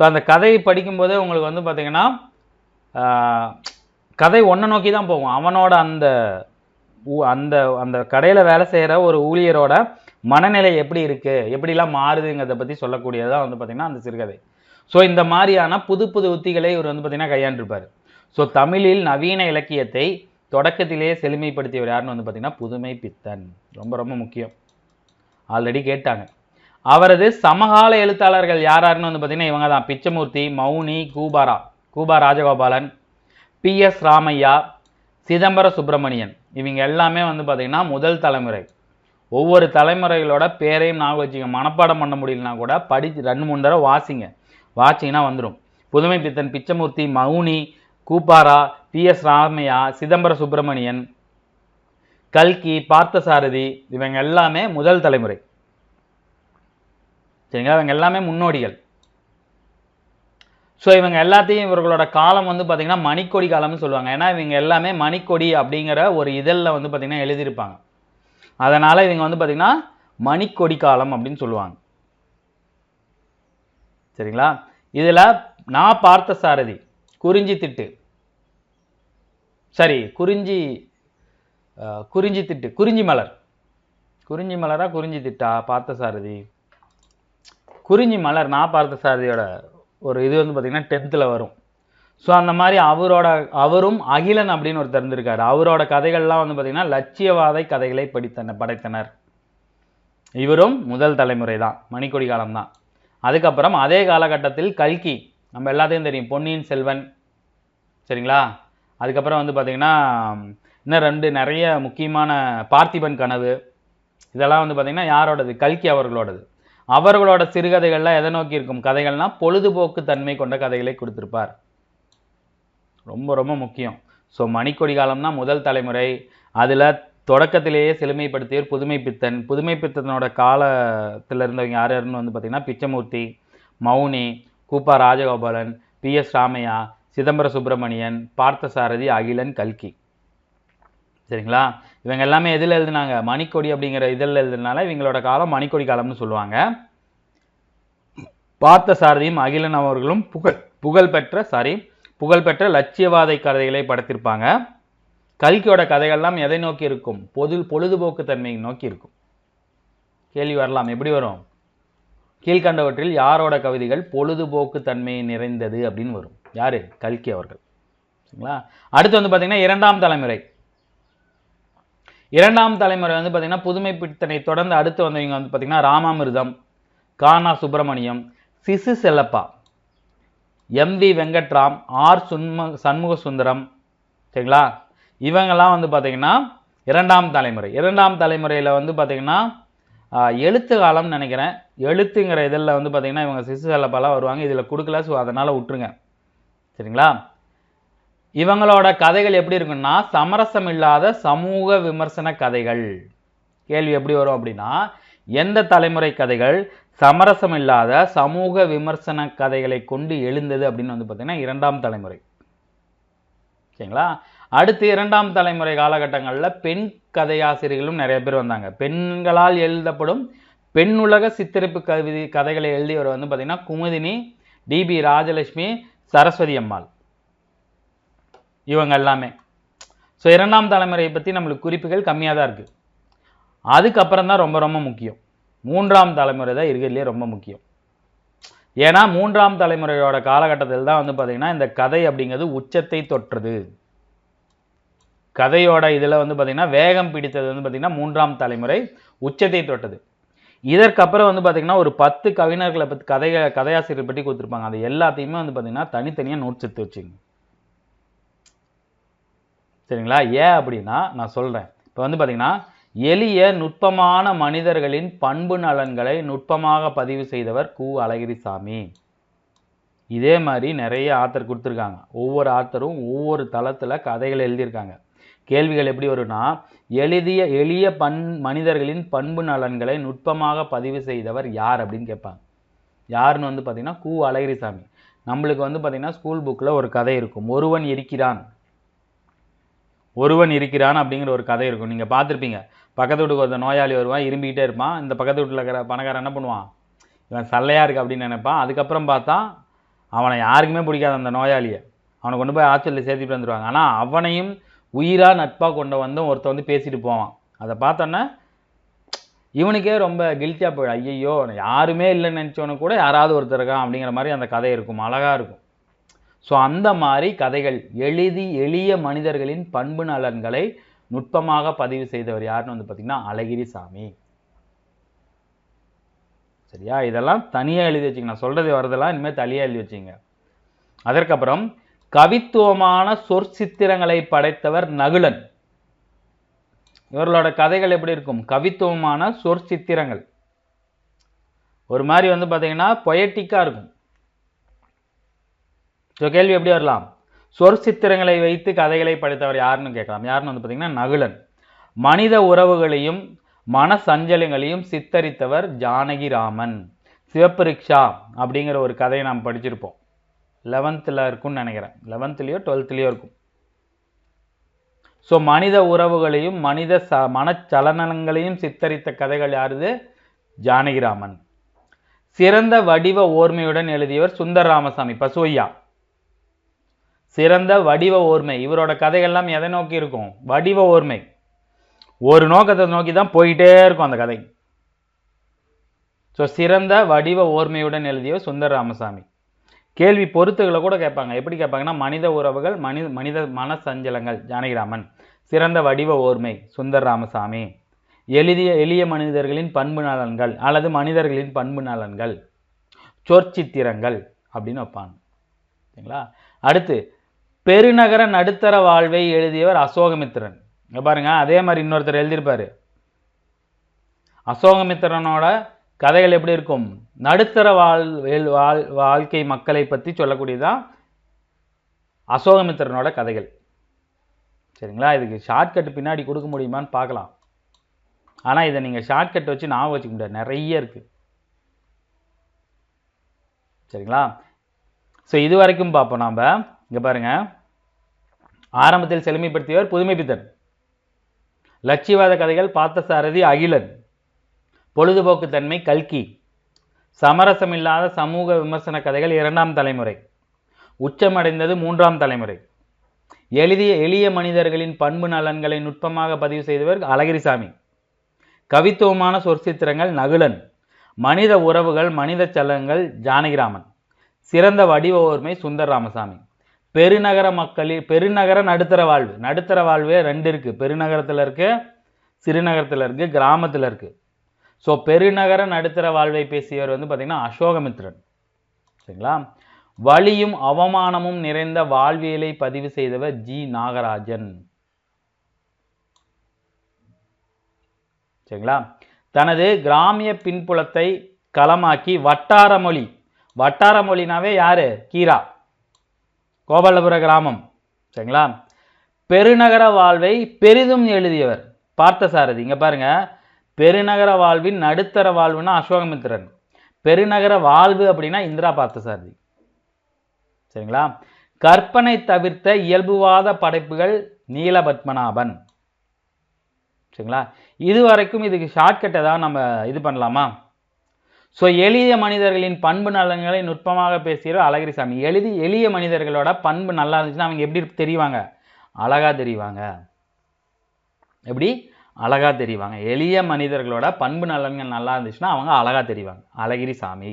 ஸோ அந்த கதையை படிக்கும்போதே உங்களுக்கு வந்து பார்த்தீங்கன்னா கதை ஒன்றை நோக்கி தான் போகும். அவனோட அந்த அந்த அந்த கடையில் வேலை செய்கிற ஒரு ஊழியரோட மனநிலை எப்படி இருக்குது, எப்படிலாம் மாறுதுங்கிறத பற்றி சொல்லக்கூடியதான் வந்து பார்த்திங்கன்னா அந்த சிறுகதை. ஸோ இந்த மாதிரியான புது புது உத்திகளை இவர் வந்து பார்த்திங்கன்னா கையாண்டிருப்பார். ஸோ தமிழில் நவீன இலக்கியத்தை தொடக்கத்திலேயே செழுமைப்படுத்தியவர் யாருன்னு வந்து பார்த்திங்கன்னா புதுமைப்பித்தன். ரொம்ப ரொம்ப முக்கியம். ஆல்ரெடி கேட்டாங்க. அவரது சமகால எழுத்தாளர்கள் யாராருன்னு வந்து பார்த்திங்கன்னா இவங்க தான். பிச்சமூர்த்தி, மௌனி, கூபா ராஜகோபாலன், பி.எஸ். ராமையா, சிதம்பர சுப்பிரமணியன். இவங்க எல்லாமே வந்து பார்த்தீங்கன்னா முதல் தலைமுறை. ஒவ்வொரு தலைமுறைகளோட பேரையும் நான் வச்சுக்க மனப்பாடம் பண்ண முடியலனா கூட படித்து 2-3 தடவை வாசிங்கன்னா வந்துடும். புதுமைப்பித்தன், பிச்சமூர்த்தி, மௌனி, கூப்பாரா, பி.எஸ். ராமையா, சிதம்பர சுப்பிரமணியன், கல்கி, பார்த்தசாரதி, இவங்க எல்லாமே முதல் தலைமுறை. சரிங்களா? இவங்க எல்லாமே முன்னோடிகள். ஸோ இவங்க எல்லாத்தையும் இவர்களோட காலம் வந்து பார்த்தீங்கன்னா மணிக்கொடி காலம்னு சொல்லுவாங்க. ஏன்னா இவங்க எல்லாமே மணிக்கொடி அப்படிங்கிற ஒரு இதழில் வந்து பார்த்தீங்கன்னா எழுதியிருப்பாங்க. அதனால இவங்க வந்து பார்த்தீங்கன்னா மணிக்கொடி காலம் அப்படின்னு சொல்லுவாங்க. சரிங்களா? இதுல நான் பார்த்த சாரதி, குறிஞ்சி திட்டு, சரி குறிஞ்சி திட்டு, குறிஞ்சி மலர், குறிஞ்சி மலரா குறிஞ்சி திட்டா பார்த்த சாரதி, குறிஞ்சி மலர் நான் பார்த்த சாரதியோட ஒரு இது வந்து பார்த்தீங்கன்னா 10th வரும். ஸோ அந்த மாதிரி அவரும் அகிலன் அப்படின்னு ஒருத்தர் இருந்திருக்காரு. அவரோட கதைகள்லாம் வந்து பார்த்தீங்கன்னா லட்சியவாத கதைகளை படைத்தனர். இவரும் முதல் தலைமுறை தான், மணிக்கொடி காலம் தான். அதுக்கப்புறம் அதே காலகட்டத்தில் கல்கி, நம்ம எல்லாத்தையும் தெரியும், பொன்னியின் செல்வன். சரிங்களா? அதுக்கப்புறம் வந்து பார்த்தீங்கன்னா இன்னும் நிறைய முக்கியமான பார்த்திபன் கனவு, இதெல்லாம் வந்து பார்த்தீங்கன்னா யாரோடது? கல்கி அவர்களோடது. அவர்களோட சிறுகதைகள்லாம் எதை நோக்கி இருக்கும் கதைகள்னா பொழுதுபோக்கு தன்மை கொண்ட கதைகளை கொடுத்திருப்பார். ரொம்ப ரொம்ப முக்கியம். ஸோ மணிக்கொடி காலம்னா முதல் தலைமுறை. அதில் தொடக்கத்திலேயே செழுமைப்படுத்தியவர் புதுமைப்பித்தன். புதுமைப்பித்தனோட காலத்தில் இருந்தவங்க யார் யாருன்னு வந்து பார்த்தீங்கன்னா பிச்சமூர்த்தி, மௌனி, கூப்பா ராஜகோபாலன், PS ராமையா, சிதம்பர சுப்பிரமணியன், பார்த்தசாரதி, அகிலன், கல்கி. சரிங்களா? இவங்க எல்லாமே எதில் எழுதுனாங்க? மணிக்கொடி அப்படிங்கிற இதில் எழுதுனால இவங்களோட காலம் மணிக்கொடி காலம்னு சொல்லுவாங்க. பார்த்தசாரதியும் அகிலன் அவர்களும் புகழ்பெற்ற லட்சியவாத கதைகளை படைத்திருப்பாங்க. கல்கியோட கதைகள்லாம் எதை நோக்கி இருக்கும்? பொழுதுபோக்கு தன்மையை நோக்கி இருக்கும். கேள்வி வரலாம், எப்படி வரும்? கீழ்கண்டவற்றில் யாரோட கவிதைகள் பொழுதுபோக்கு தன்மை நிறைந்தது அப்படின்னு வரும். யாரு? கல்கி அவர்கள். சரிங்களா? அடுத்து வந்து பார்த்தீங்கன்னா இரண்டாம் தலைமுறை. இரண்டாம் தலைமுறை வந்து பார்த்தீங்கன்னா புதுமைப்பித்தனை தொடர்ந்து அடுத்து வந்தவங்க வந்து பார்த்தீங்கன்னா ராமாமிர்தம், கானா சுப்பிரமணியம், சிசு செல்லப்பா, MV வெங்கட்ராம், R சண்முக சுந்தரம். சரிங்களா? இவங்கெல்லாம் வந்து பார்த்தீங்கன்னா இரண்டாம் தலைமுறை. இரண்டாம் தலைமுறையில் வந்து பார்த்தீங்கன்னா எழுத்து காலம்னு நினைக்கிறேன். எழுத்துங்கிற இதில் வந்து பார்த்தீங்கன்னா இவங்க சிசு செல்லப்பாலாம் வருவாங்க. இதில் கொடுக்கல, ஸோ அதனால் விட்டுருங்க. சரிங்களா? இவங்களோட கதைகள் எப்படி இருக்குன்னா சமரசம் இல்லாத சமூக விமர்சன கதைகள். கேள்வி எப்படி வரும் அப்படின்னா எந்த தலைமுறை கதைகள் சமரசம் இல்லாத சமூக விமர்சன கதைகளை கொண்டு எழுந்தது அப்படின்னு வந்து பார்த்தீங்கன்னா இரண்டாம் தலைமுறை. சரிங்களா? அடுத்து இரண்டாம் தலைமுறை காலகட்டங்களில் பெண் கதையாசிரியர்களும் நிறைய பேர் வந்தாங்க. பெண்களால் எழுதப்படும் பெண்ணுலக சித்தரிப்பு கதைகளை எழுதியவர் வந்து பார்த்தீங்கன்னா குமுதினி, DB ராஜலட்சுமி, சரஸ்வதி அம்மாள், இவங்க எல்லாமே. ஸோ இரண்டாம் தலைமுறையை பற்றி நம்மளுக்கு குறிப்புகள் கம்மியாக தான் இருக்குது. அதுக்கப்புறம் தான் ரொம்ப ரொம்ப முக்கியம். மூன்றாம் தலைமுறை தான் இருக்கிறதுலே ரொம்ப முக்கியம். ஏன்னா மூன்றாம் தலைமுறையோட காலகட்டத்தில் தான் வந்து பார்த்தீங்கன்னா இந்த கதை அப்படிங்கிறது உச்சத்தை தொற்றது. கதையோட இதில் வந்து பார்த்தீங்கன்னா வேகம் பிடித்தது வந்து பார்த்தீங்கன்னா மூன்றாம் தலைமுறை உச்சத்தை தொட்டது. இதற்கப்புறம் வந்து பார்த்தீங்கன்னா ஒரு 10 கவிஞர்களை பற்றி கதையாசிரியர் பற்றி கொடுத்துருப்பாங்க. அது எல்லாத்தையுமே வந்து பார்த்தீங்கன்னா தனித்தனியாக நோட்ஸ் எடுத்து வச்சுங்க. சரிங்களா? ஏன் அப்படின்னா நான் சொல்கிறேன். இப்போ வந்து பார்த்தீங்கன்னா எளிய நுட்பமான மனிதர்களின் பண்பு நலன்களை நுட்பமாக பதிவு செய்தவர் கு. அழகிரிசாமி. இதே மாதிரி நிறைய ஆத்தர் கொடுத்துருக்காங்க. ஒவ்வொரு ஆத்தரும் ஒவ்வொரு தளத்தில் கதைகள் எழுதியிருக்காங்க. கேள்விகள் எப்படி வரும்னா எளிய மனிதர்களின் பண்பு நலன்களை நுட்பமாக பதிவு செய்தவர் யார் அப்படின்னு கேட்பாங்க. யாருன்னு வந்து பார்த்தீங்கன்னா கு. அழகிரிசாமி. நம்மளுக்கு வந்து பார்த்தீங்கன்னா ஸ்கூல் புக்கில் ஒரு கதை இருக்கும், ஒருவன் இருக்கிறான் அப்படிங்கிற ஒரு கதை இருக்கும். நீங்கள் பார்த்துருப்பீங்க. பக்கத்து வீட்டுக்கு ஒரு நோயாளி வருவான், இரும்பிக்கிட்டே இருப்பான். இந்த பக்கத்து வீட்டில் இருக்கிற பணக்காரன் என்ன பண்ணுவான்? இவன் சல்லையாக இருக்கு அப்படின்னு நினைப்பான். அதுக்கப்புறம் பார்த்தா அவனை யாருக்குமே பிடிக்காது அந்த நோயாளியை. அவனை கொண்டு போய் ஹாஸ்பிட்டலில் சேர்த்துட்டு வந்துடுவாங்க. ஆனால் அவனையும் உயிராக நட்பாக கொண்டு வந்து ஒருத்த வந்து பேசிட்டு போவான். அதை பார்த்தோன்னே இவனுக்கே ரொம்ப கில்ட்டியாக போயிடும். ஐயையோ யாருமே இல்லைன்னு நினச்சவனு கூட யாராவது ஒருத்தர் இருக்கான் அப்படிங்கிற மாதிரி அந்த கதை இருக்கும், அழகாக இருக்கும். ஸோ அந்த மாதிரி கதைகள் எளிய மனிதர்களின் பண்பு நலன்களை நுட்பமாக பதிவு செய்தவர் யாருன்னு வந்து பார்த்தீங்கன்னா அழகிரிசாமி. சரியா? இதெல்லாம் தனியாக எழுதி வச்சுங்க. நான் சொல்றது வரதெல்லாம் இனிமேல் தனியாக எழுதி வச்சுங்க. அதற்கப்புறம் கவித்துவமான சொற்சித்திரங்களை படைத்தவர் நகுலன். இவர்களோட கதைகள் எப்படி இருக்கும்? கவித்துவமான சொற்சித்திரங்கள். ஒரு மாதிரி வந்து பார்த்தீங்கன்னா பொயட்டிக்காக இருக்கும். ஸோ கேள்வி எப்படி வரலாம்? சொற்சித்திரங்களை வைத்து கதைகளை படைத்தவர் யாருன்னு கேட்கலாம். யாருன்னு வந்து பார்த்தீங்கன்னா நகுலன். மனித உறவுகளையும் மன சஞ்சலங்களையும் சித்தரித்தவர் ஜானகிராமன். சிவப்பு ரிக்ஷா அப்படிங்கிற ஒரு கதையை நாம் படிச்சிருப்போம். 11th இருக்கும்னு நினைக்கிறேன், 11th 12th இருக்கும். ஸோ மனித உறவுகளையும் மனித மனச்சலனங்களையும் சித்தரித்த கதைகள் யாருது? ஜானகிராமன். சிறந்த வடிவ ஓர்மையுடன் எழுதியவர் சுந்தர ராமசாமி, பசுவையா. சிறந்த வடிவ ஓர்மை, இவரோட கதைகள்லாம் எதை நோக்கி இருக்கும்? வடிவ ஓர்மை, ஒரு நோக்கத்தை நோக்கி தான் போயிட்டே இருக்கும் அந்த கதை. ஸோ சிறந்த வடிவ ஓர்மையுடன் எழுதியவர் சுந்தர ராமசாமி. கேள்வி பொறுத்துகளை கூட கேட்பாங்க. எப்படி கேட்பாங்கன்னா, மனித உறவுகள் மனித மனசஞ்சலங்கள் ஜானகிராமன், சிறந்த வடிவ ஓர்மை சுந்தர ராமசாமி, எளிய மனிதர்களின் பண்பு நலன்கள் அல்லது மனிதர்களின் பண்பு நலன்கள், சொற்சித்திரங்கள் அப்படின்னு வைப்பாங்க. சரிங்களா? அடுத்து பெருநகர நடுத்தர வாழ்வை எழுதியவர் அசோகமித்திரன். இங்க பாருங்க, அதே மாதிரி இன்னொருத்தர் எழுதியிருப்பாரு. அசோகமித்திரனோட கதைகள் எப்படி இருக்கும்? நடுத்தர வாழ்க்கை மக்களை பற்றி சொல்லக்கூடியதான் அசோகமித்திரனோட கதைகள். சரிங்களா? இதுக்கு ஷார்ட்கட் பின்னாடி கொடுக்க முடியுமான்னு பார்க்கலாம். ஆனால் இதை நீங்கள் ஷார்ட்கட் வச்சு ஞாபகம் வச்சுக்க முடியாது, நிறைய இருக்கு. சரிங்களா? ஸோ இது வரைக்கும் பார்ப்போம். நாம் இங்கே பாருங்க, ஆரம்பத்தில் செழுமைப்படுத்தியவர் புதுமைப்பித்தன், லட்சியவாத கதைகள் பார்த்தசாரதி அகிலன், பொழுதுபோக்கு தன்மை கல்கி, சமரசமில்லாத சமூக விமர்சன கதைகள் 2ஆம் தலைமுறை, உச்சமடைந்தது 3ஆம் தலைமுறை, எளிய மனிதர்களின் பண்பு நலன்களை நுட்பமாக பதிவு செய்தவர் அழகிரிசாமி, கவித்துவமான சொற்சித்திரங்கள் நகுலன், மனித உறவுகள் மனித சலங்கள் ஜானகிராமன், சிறந்த வடிவ ஓர்மை சுந்தர ராமசாமி, பெருநகர நடுத்தர வாழ்வு 2 இருக்கு. பெருநகரத்தில் இருக்கு, சிறுநகரத்தில் இருக்கு, கிராமத்தில் இருக்கு. ஸோ பெருநகர நடுத்தர வாழ்வை பேசியவர் பார்த்தீங்கன்னா அசோகமித்திரன். சரிங்களா? வலியும் அவமானமும் நிறைந்த வாழ்வியலை பதிவு செய்தவர் ஜி நாகராஜன். சரிங்களா? தனது கிராமிய பின்புலத்தை களமாக்கி வட்டார மொழினாவே யாரு? கீரா, கோபாலபுர கிராமம். சரிங்களா? பெருநகர வாழ்வை பெரிதும் எழுதியவர் பார்த்தசாரதி. இங்க பாருங்க, பெருநகர வாழ்வின் நடுத்தர வாழ்வுனா அசோகமித்திரன், பெருநகர வாழ்வு அப்படின்னா இந்திரா பார்த்தசாரதி. சரிங்களா? கற்பனை தவிர்த்த இயல்புவாத படைப்புகள் நீலபத்மநாபன். சரிங்களா? இது வரைக்கும் இதுக்கு ஷார்ட்கட் ஏதாவது நம்ம இது பண்ணலாமா? ஸோ எளிய மனிதர்களின் பண்பு நலன்களை நுட்பமாக பேசுகிற அழகிரிசாமி. எளிய மனிதர்களோட பண்பு நல்லா இருந்துச்சுன்னா அவங்க எப்படி தெரிவாங்க? அழகா தெரிவாங்க. எப்படி? அழகா தெரிவாங்க. எளிய மனிதர்களோட பண்பு நலன்கள் நல்லா இருந்துச்சுன்னா அவங்க அழகா தெரிவாங்க. அழகிரிசாமி.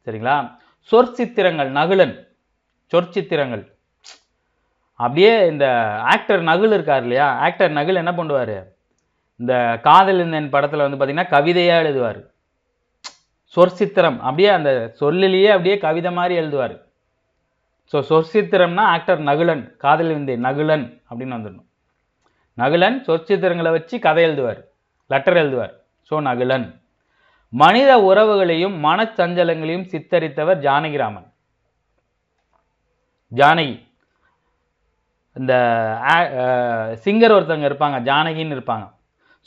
சரிங்களா? சொற்சித்திரங்கள் நகுலன். சொற்சித்திரங்கள் அப்படியே இந்த ஆக்டர் நகுல் இருக்கார் இல்லையா, ஆக்டர் நகுல் என்ன பண்ணுவார்? இந்த காதல் இந்த படத்தில் பார்த்தீங்கன்னா கவிதையாக எழுதுவார். சொற்சித்திரம் அப்படியே அந்த சொல்லிலேயே அப்படியே கவிதை மாதிரி எழுதுவார். ஸோ சொற்சித்திரம்னா ஆக்டர் நகுலன், காதல் இந்த நகுலன் அப்படின்னு வந்துடணும். நகுலன் சொற்சித்திரங்களை வச்சு கதை எழுதுவார், லெட்டர் எழுதுவார். ஸோ நகுலன். மனித உறவுகளையும் மனச்சஞ்சலங்களையும் சித்தரித்தவர் ஜானகிராமன். ஜானகி, இந்த சிங்கர் ஒருத்தவங்க இருப்பாங்க, ஜானகின்னு இருப்பாங்க.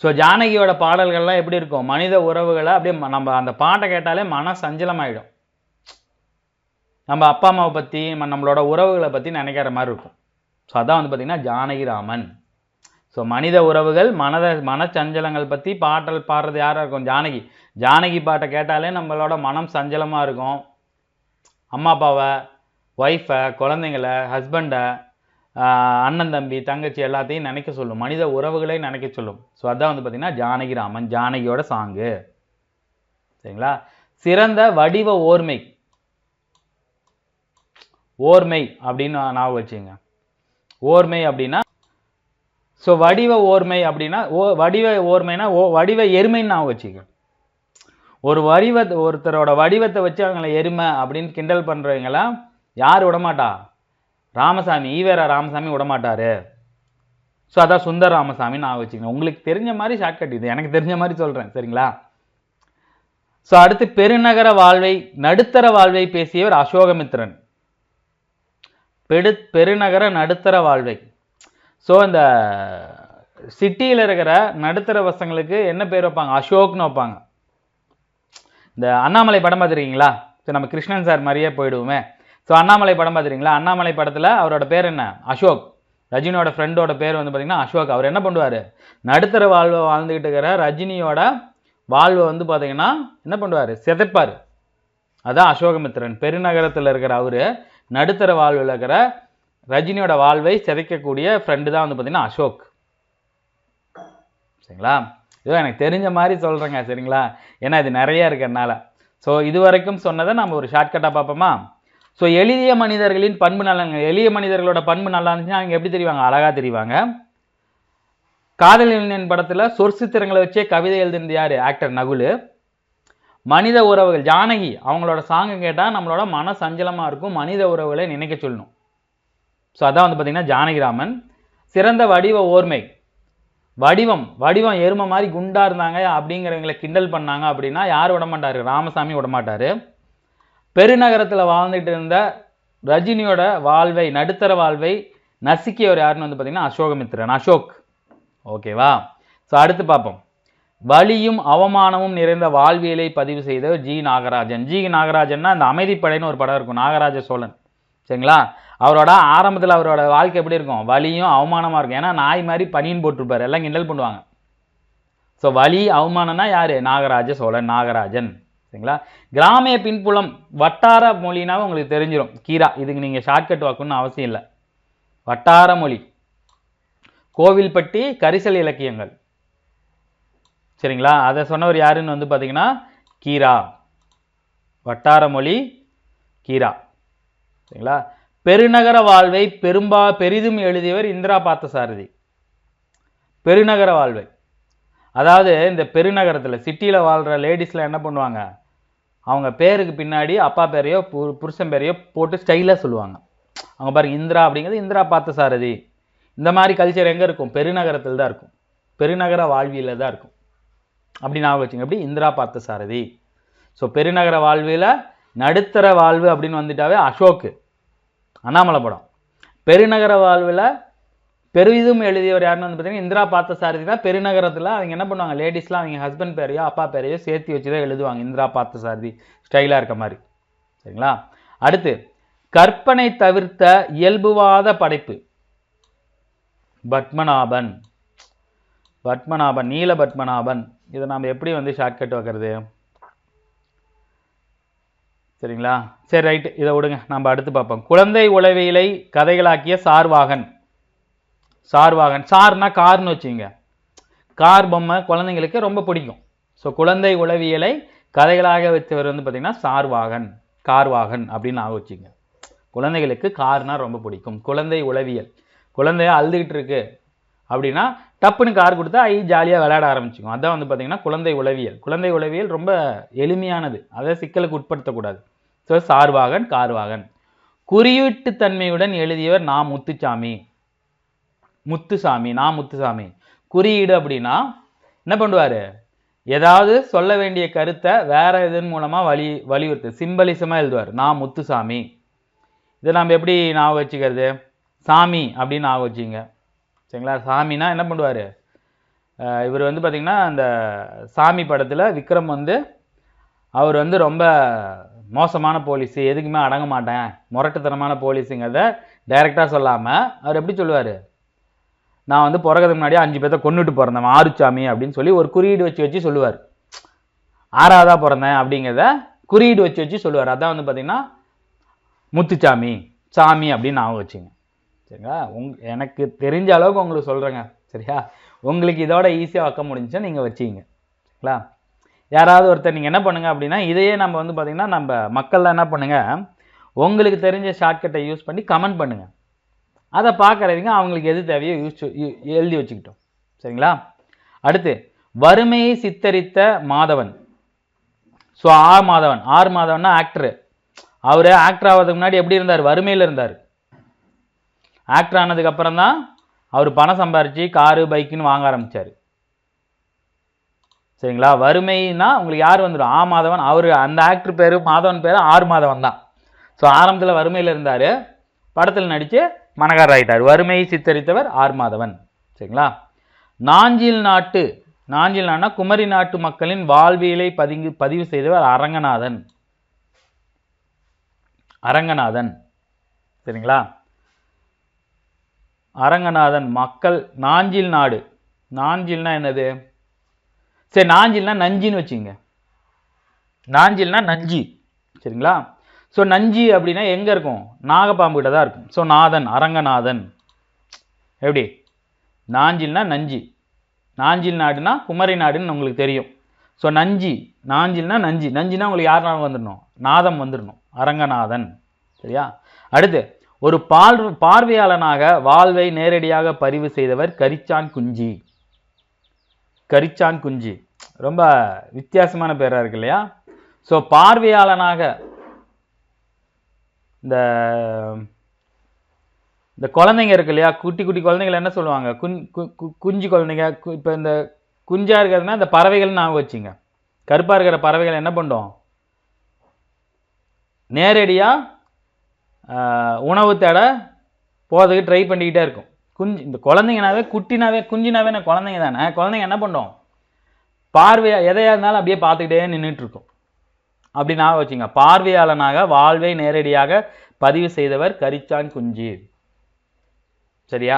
ஸோ ஜானகியோட பாடல்கள்லாம் எப்படி இருக்கும்? மனித உறவுகளை அப்படியே நம்ம அந்த பாட்டை கேட்டாலே மன சஞ்சலமாயிடும். நம்ம அப்பா அம்மாவை பற்றி நம்மளோட உறவுகளை பற்றி நினைக்கிற மாதிரி இருக்கும். ஸோ அதான் பார்த்தீங்கன்னா ஜானகிராமன். ஸோ மனித உறவுகள் மனச்சஞ்சலங்கள் பற்றி பாடல் பாடுறது யாராக இருக்கும்? ஜானகி. ஜானகி பாட்டை கேட்டாலே நம்மளோட மனம் சஞ்சலமாக இருக்கும். அம்மா அப்பாவை, ஒய்ஃபை, குழந்தைங்களை, ஹஸ்பண்டை, அண்ணன் தம்பி தங்கச்சி எல்லாத்தையும் நினைக்க சொல்லும், மனித உறவுகளை நினைக்க சொல்லும். ஸோ அதான் பார்த்தீங்கன்னா ஜானகிராமன், ஜானகியோட சாங்கு. சரிங்களா? சிறந்த வடிவ ஓர்மை. ஓர்மை அப்படின்னு ஞாபகம் வச்சுங்க. ஓர்மை அப்படின்னா, ஸோ வடிவ ஓர்மை அப்படின்னா வடிவ ஓர்மைனா வடிவ எருமைன்னு ஞாபகம் வச்சுக்க. ஒருத்தரோட வடிவத்தை வச்சு அவங்கள எருமை அப்படின்னு கிண்டல் பண்ணுறவங்களாம் யார் விடமாட்டா? ராமசாமி, ஈவேரா ராமசாமி விடமாட்டாரு. ஸோ அதான் சுந்தர ராமசாமி ஞாபகம் வச்சுக்கணும். உங்களுக்கு தெரிஞ்ச மாதிரி ஷார்ட்கட் இது, எனக்கு தெரிஞ்ச மாதிரி சொல்கிறேன். சரிங்களா? ஸோ அடுத்து பெருநகர வாழ்வை நடுத்தர வாழ்வை பேசியவர் அசோகமித்திரன். பெருநகர நடுத்தர வாழ்வை. ஸோ இந்த சிட்டியில் இருக்கிற நடுத்தர பசங்களுக்கு என்ன பேர் வைப்பாங்க? அசோக்னு வைப்பாங்க. இந்த அண்ணாமலை படம் பார்த்துருக்கீங்களா? ஸோ நம்ம கிருஷ்ணன் சார் மாதிரியே போயிடுவோமே. ஸோ அண்ணாமலை படம் பார்த்துருக்கீங்களா? அண்ணாமலை படத்தில் அவரோட பேர் என்ன? அசோக். ரஜினியோட ஃப்ரெண்டோட பேர் வந்து பார்த்தீங்கன்னா அசோக். அவர் என்ன பண்ணுவார்? நடுத்தர வாழ்வை வாழ்ந்துக்கிட்டு இருக்கிற ரஜினியோட வாழ்வை வந்து பார்த்தீங்கன்னா என்ன பண்ணுவார்? சிதைப்பார். அதான் அசோகமித்திரன். பெருநகரத்தில் இருக்கிற அவர் நடுத்தர வாழ்வில் இருக்கிற ரஜினியோட வாழ்வை சிதைக்கக்கூடிய ஃப்ரெண்டு தான் வந்து பார்த்தீங்கன்னா அசோக். சரிங்களா? இதோ எனக்கு தெரிஞ்ச மாதிரி சொல்கிறேங்க. சரிங்களா? ஏன்னா இது நிறைய இருக்கிறதுனால. ஸோ இது வரைக்கும் சொன்னதை நம்ம ஒரு ஷார்ட்கட்டாக பார்ப்போமா? ஸோ எளிய மனிதர்களின் பண்பு நலன்கள். எளிய மனிதர்களோட பண்பு நல்லா இருந்துச்சுன்னா அவங்க எப்படி தெரிவாங்க? அழகாக தெரிவாங்க. காதல் இளைஞன் படத்தில் சொற்சித்திரங்களை வச்சே கவிதை எழுதுனது யார்? ஆக்டர் நகுல். மனித உறவுகள் ஜானகி. அவங்களோட சாங்கு கேட்டால் நம்மளோட மன சஞ்சலமாக இருக்கும். மனித உறவுகளை நினைக்க சொல்லணும். ஸோ அதான் வந்து பார்த்தீங்கன்னா ஜானகிராமன். சிறந்த வடிவ ஓர்மை. வடிவம் எருமை மாதிரி குண்டா இருந்தாங்க அப்படிங்கிறவங்களை கிண்டல் பண்ணாங்க அப்படின்னா யார் விடமாட்டாரு? ராமசாமி விடமாட்டாரு. பெருநகரத்தில் வாழ்ந்துட்டு இருந்த ரஜினியோட வாழ்வை, நடுத்தர வாழ்வை நசுக்கியவர் யாருன்னு வந்து பார்த்தீங்கன்னா அசோகமித்திரன், அசோக். ஓகேவா? ஸோ அடுத்து பார்ப்போம். வலியும் அவமானமும் நிறைந்த வாழ்வியலை பதிவு செய்தவர் ஜி நாகராஜன். ஜி நாகராஜன்னா இந்த அமைதிப்படைன்னு ஒரு படம் இருக்கும், நாகராஜ சோழன். சரிங்களா? அவரோட ஆரம்பத்தில் அவரோட வாழ்க்கை எப்படி இருக்கும்? வலியும் அவமானமாக இருக்கும். ஏன்னா நாய் மாதிரி பனின்னு போட்டிருப்பார், எல்லாம் கிண்டல் பண்ணுவாங்க. ஸோ வலி அவமானம்னா யார்? நாகராஜ சோழன், நாகராஜன். சரிங்களா? கிராமிய பின்புலம் வட்டார மொழினாவே உங்களுக்கு தெரிஞ்சிடும். கீரா. இதுக்கு நீங்கள் ஷார்ட்கட் வாக்கணும்னு அவசியம் இல்லை. வட்டார மொழி. கோவில்பட்டி கரிசல் இலக்கியங்கள். சரிங்களா? அதை சொன்னவர் யாருன்னு வந்து பார்த்தீங்கன்னா கீரா. வட்டார மொழி கீரா. சரிங்களா? பெருநகர வாழ்வை பெரிதும் எழுதியவர் இந்திரா பார்த்தசாரதி. பெருநகர வாழ்வை, அதாவது இந்த பெருநகரத்தில் சிட்டியில் வாழ்கிற லேடிஸ்லாம் என்ன பண்ணுவாங்க? அவங்க பேருக்கு பின்னாடி அப்பா பேரையோ புருஷன் பேரையோ போட்டு ஸ்டைலாக சொல்லுவாங்க. அவங்க பாருங்க, இந்திரா அப்படிங்கிறது இந்திரா பார்த்தசாரதி. இந்த மாதிரி கல்ச்சர் எங்கே இருக்கும்? பெருநகரத்தில் தான் இருக்கும். பெருநகர வாழ்வியில் தான் இருக்கும். அப்படி நான் வச்சுங்க. எப்படி? இந்திரா பார்த்தசாரதி. ஸோ பெருநகர வாழ்வியில் நடுத்தர வாழ்வு அப்படின்னு வந்துட்டாவே அசோக்கு, அண்ணாமலை படம். பெருநகர வாழ்வில் பெரிதும் எழுதியவர் யாருன்னு வந்து பார்த்தீங்கன்னா இந்திரா பார்த்தசாரதி தான். பெருநகரத்தில் அவங்க என்ன பண்ணுவாங்க? லேடிஸ்லாம் அவங்க ஹஸ்பண்ட் பேரையோ அப்பா பேரையோ சேர்த்து வச்சு தான் எழுதுவாங்க. இந்திரா பார்த்தசாரதி ஸ்டைலாக இருக்க மாதிரி. சரிங்களா? அடுத்து கற்பனை தவிர்த்த இயல்புவாத படைப்பு பத்மநாபன். நீல பத்மநாபன். இதை நாம் எப்படி வந்து ஷார்ட்கட் வைக்கிறது? சரிங்களா? சரி, ரைட்டு, இதை விடுங்க, நம்ம அடுத்து பார்ப்போம். குழந்தை உளவியலை கதைகளாக்கிய சார்வாகன். சார்னா கார்னு வச்சுங்க. கார் பொம்மை குழந்தைங்களுக்கு ரொம்ப பிடிக்கும். ஸோ குழந்தை உளவியலை கதைகளாக வச்சவர் வந்து பார்த்தீங்கன்னா கார்வாகன் அப்படின்னு ஆக வச்சுங்க. குழந்தைகளுக்கு கார்னா ரொம்ப பிடிக்கும். குழந்தை உளவியல். குழந்தைய அழுதுகிட்டு இருக்கு அப்படின்னா டப்புன்னு கார் கொடுத்தா ஜாலியாக விளையாட ஆரம்பிச்சுக்கும். அதான் வந்து பார்த்தீங்கன்னா குழந்தை உளவியல். குழந்தை உளவியல் ரொம்ப எளிமையானது, அதை சிக்கலுக்கு உட்படுத்தக்கூடாது. ஸோ கார்வாகன். குறியீட்டு தன்மையுடன் எழுதியவர் முத்துசாமி. குறியீடு அப்படின்னா என்ன பண்ணுவார்? ஏதாவது சொல்ல வேண்டிய கருத்தை வேற இதன் மூலமாக வலியுறுத்து சிம்பலிசமாக எழுதுவார். முத்துசாமி. இதை நம்ம எப்படி ஞாபகம் வச்சுக்கிறது? சாமி அப்படின்னு ஞாபகம் வச்சுங்க. சரிங்களா? சாமினா என்ன பண்ணுவார்? இவர் வந்து பார்த்திங்கன்னா அந்த சாமி படத்தில் விக்ரம் வந்து அவர் வந்து ரொம்ப மோசமான போலீஸு, எதுக்குமே அடங்க மாட்டேன், முரட்டுத்தனமான போலீஸுங்கிறத டைரெக்டாக சொல்லாமல் அவர் எப்படி சொல்லுவார்? நான் வந்து பிறகுறதுக்கு முன்னாடி 5 பேர்த்த கொண்டுட்டு பிறந்தேன் ஆறுச்சாமி அப்படின்னு சொல்லி ஒரு குறியீடு வச்சு சொல்லுவார். 6ஆவதா பிறந்தேன் அப்படிங்கிறத குறியீடு வச்சு சொல்லுவார். அதான் வந்து பார்த்தீங்கன்னா முத்துச்சாமி, சாமி அப்படின்னு நான் வச்சுங்க. சரிங்களா? எனக்கு தெரிஞ்ச அளவுக்கு உங்களுக்கு சொல்கிறேங்க. சரியா? உங்களுக்கு இதோட ஈஸியாக வைக்க முடிஞ்சுன்னா நீங்கள் வச்சுங்க. சரிங்களா? யாராவது ஒருத்தர் நீங்கள் என்ன பண்ணுங்க அப்படின்னா, இதையே நம்ம வந்து பார்த்தீங்கன்னா நம்ம மக்கள்லாம் என்ன பண்ணுங்க, உங்களுக்கு தெரிஞ்ச ஷார்ட்கட்டை யூஸ் பண்ணி கமெண்ட் பண்ணுங்க. அதை பார்க்குறவங்க அவங்களுக்கு எது தேவையோ எழுதி வச்சுக்கிட்டோம். சரிங்களா? அடுத்து வறுமையை சித்தரித்த மாதவன். ஸோ ஆர் மாதவன்னா ஆக்டரு. அவர் ஆக்டர் ஆகிறதுக்கு முன்னாடி எப்படி இருந்தார்? வறுமையில் இருந்தார். ஆக்டர் ஆனதுக்கு அப்புறம் தான் அவர் பணம் சம்பாரிச்சு காரு பைக்குன்னு வாங்க ஆரம்பிச்சார். சரிங்களா? வறுமைன்னா உங்களுக்கு யார் வந்துடும்? மாதவன். அவர் அந்த ஆக்டர் பேர் மாதவன் பேர் ஆர் மாதவன் தான். ஸோ ஆரம்பத்தில் வறுமையில் இருந்தார், படத்தில் நடித்து மனகாரர் ஆகிட்டார். வறுமையை சித்தரித்தவர் ஆர் மாதவன். சரிங்களா? நாஞ்சில் நாட்டுனா குமரி நாட்டு மக்களின் வாழ்வியலை பதிவு செய்தவர் அரங்கநாதன். அரங்கநாதன். சரிங்களா? அரங்கநாதன். மக்கள். நாஞ்சில் நாடு. நாஞ்சில்னா என்னது? சரி, நாஞ்சில்னா நஞ்சின்னு வச்சுங்க. நாஞ்சில்னா நஞ்சி. சரிங்களா? ஸோ நஞ்சி அப்படின்னா எங்க இருக்கும்? நாகப்பாம்பு கிட்ட தான் இருக்கும். ஸோ நாதன், அரங்கநாதன். எப்படி? நாஞ்சில்னா நஞ்சி. நாஞ்சில் நாடுனா குமரி நாடுன்னு உங்களுக்கு தெரியும். ஸோ நஞ்சி, நாஞ்சில்னா நஞ்சி. நஞ்சினா உங்களுக்கு யார் நாம வந்துடணும்? நாதம் வந்துடணும். அரங்கநாதன். சரியா? அடுத்து, ஒரு பார்வையாளனாக வாழ்வை நேரடியாக பதிவு செய்தவர் கரிச்சான் குஞ்சி. கரிச்சான் குஞ்சி ரொம்ப வித்தியாசமான பேரா இருக்கு இல்லையா? ஸோ பார்வையாளனாக இந்த குழந்தைங்க இருக்கு இல்லையா, குட்டி குட்டி குழந்தைகள் என்ன சொல்லுவாங்க? குஞ்சு குழந்தைங்க. இப்போ இந்த குஞ்சா இருக்கிறதுனா இந்த பறவைகள் ஞாபகம் வச்சுங்க. கருப்பா இருக்கிற பறவைகள் என்ன பண்ணும்? நேரடியா உணவு தேட போகிறதுக்கு ட்ரை பண்ணிக்கிட்டே இருக்கும். இந்த குழந்தைங்கனாவே குட்டினாவே குஞ்சினாவே நான் குழந்தைங்க தானே. குழந்தைங்க என்ன பண்ணும்? பார்வையா எதையா இருந்தாலும் அப்படியே பார்த்துக்கிட்டே நின்றுட்டு இருக்கும். அப்படி ஞாபகம் வச்சுங்க. பார்வையாளனாக வாழ்வை நேரடியாக பதிவு செய்தவர் கரிச்சான் குஞ்சி. சரியா?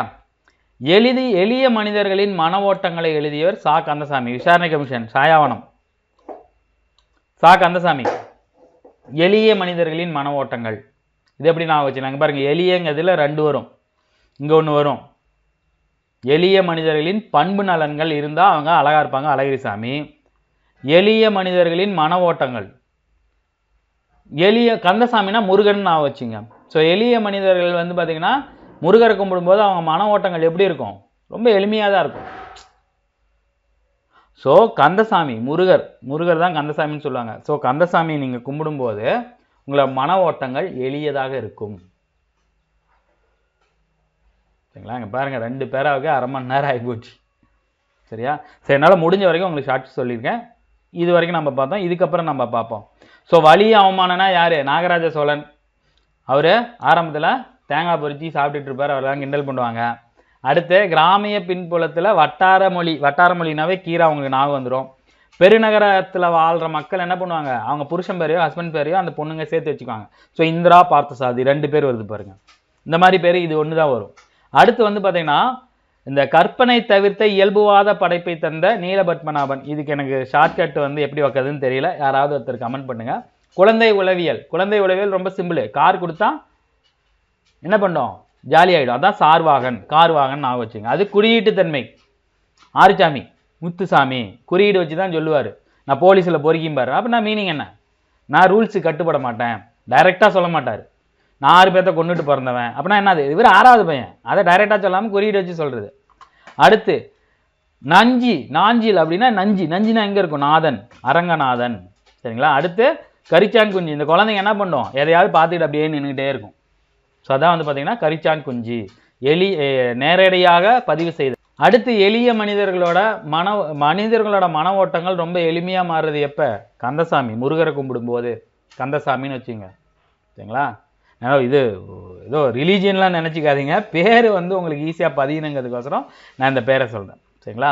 எளிய மனிதர்களின் மன ஓட்டங்களை எழுதியவர் சா கந்தசாமி. விசாரணை கமிஷன், சாயாவனம். சா கந்தசாமி. எளிய மனிதர்களின் மன ஓட்டங்கள். இது எப்படி நான் வச்சுனாங்க பாருங்க. எளியங்கிறதுல 2 வரும், இங்க 1 வரும். எளிய மனிதர்களின் பண்பு நலன்கள் இருந்தா அவங்க அழகா இருப்பாங்க, அழகிரிசாமி. எளிய மனிதர்களின் மன ஓட்டங்கள். எளிய கந்தசாமினா முருகன் நான் வச்சுங்க. ஸோ எளிய மனிதர்கள் வந்து பார்த்தீங்கன்னா முருகரை கும்பிடும்போது அவங்க மன ஓட்டங்கள் எப்படி இருக்கும்? ரொம்ப எளிமையாக தான் இருக்கும். ஸோ கந்தசாமி, முருகர் தான் கந்தசாமின்னு சொல்லுவாங்க. ஸோ கந்தசாமி நீங்கள் கும்பிடும்போது உங்களோட மன ஓட்டங்கள் எளியதாக இருக்கும். சரிங்களா? இங்கே பாருங்க, 2 பேராவுக்கு 1/2 மணி நேரம் ஆகிப்போச்சு. சரியா? சரி, என்னால் முடிஞ்ச வரைக்கும் உங்களுக்கு ஷார்ட் சொல்லியிருக்கேன். இது வரைக்கும் நம்ம பார்த்தோம். இதுக்கப்புறம் நம்ம பார்ப்போம். ஸோ வலி அவமானனா யாரு? நாகராஜ சோழன். அவர் ஆரம்பத்தில் தேங்காய் பொறிச்சி சாப்பிட்டுட்டு இருப்பார். அவரெல்லாம் கிண்டல் பண்ணுவாங்க. அடுத்து கிராமிய பின்புலத்தில் வட்டார மொழினாவே கீரை அவங்களுக்கு ஞாபகம் வந்துடும். பெருநகரத்தில் வாழ்கிற மக்கள் என்ன பண்ணுவாங்க? அவங்க புருஷன் பேரையோ ஹஸ்பண்ட் பேரையோ அந்த பொண்ணுங்க சேர்த்து வச்சுக்குவாங்க. ஸோ இந்திரா பார்த்தசாதி 2 பேர் வருது பாருங்க. இந்த மாதிரி பேர் இது ஒன்று தான் வரும். அடுத்து வந்து பார்த்தீங்கன்னா இந்த கற்பனை தவிர்த்த இயல்புவாத படைப்பை தந்த நீலபத்மநாபன். இதுக்கு எனக்கு ஷார்ட்கட் வந்து எப்படி வைக்கிறதுன்னு தெரியல. யாராவது ஒருத்தர் கமெண்ட் பண்ணுங்க. குழந்தை உளவியல் ரொம்ப சிம்பிள். கார் கொடுத்தா என்ன பண்ணோம்? ஜாலி ஆகிடும். அதான் சார்வாகன், கார்வாகன் நான் வச்சுங்க. அது குறியீட்டு தன்மை. ஆறுசாமி, முத்துசாமி குறியீடு வச்சு தான் சொல்லுவார். நான் போலீஸில் பொறுக்கிம்பார். அப்படின்னா மீனிங் என்ன? நான் ரூல்ஸு கட்டுப்பட மாட்டேன். டைரெக்டாக சொல்ல மாட்டார். நான் 6 பேர்த்த கொண்டுட்டு பிறந்தவன். அப்படின்னா என்னது? இவர் 6வது பையன். அதை டைரெக்டாக சொல்லாமல் குறியீடு வச்சு சொல்கிறது. அடுத்து நாஞ்சில் அப்படின்னா நஞ்சினா எங்கே இருக்கும்? நாதன், அரங்கநாதன். சரிங்களா? அடுத்து கரிச்சான் குஞ்சு. இந்த குழந்தைங்க என்ன பண்ணும்? எதையாவது பார்த்துக்கிட்டு அப்படியே நின்றுக்கிட்டே இருக்கும். ஸோ அதான் வந்து பார்த்தீங்கன்னா கரிச்சான் குஞ்சு. நேரடியாக பதிவு செய்த. அடுத்து எளிய மனிதர்களோட மன ஓட்டங்கள் ரொம்ப எளிமையாக மாறுறது எப்போ? கந்தசாமி, முருகரை கும்பிடும்போது கந்தசாமின்னு வச்சுங்க. சரிங்களா? இது ஏதோ ரிலீஜியன்லாம் நினச்சிக்காதீங்க. பேர் வந்து உங்களுக்கு ஈஸியாக பதியணுங்கிறதுக்கோசரம் நான் இந்த பேரை சொல்கிறேன். சரிங்களா?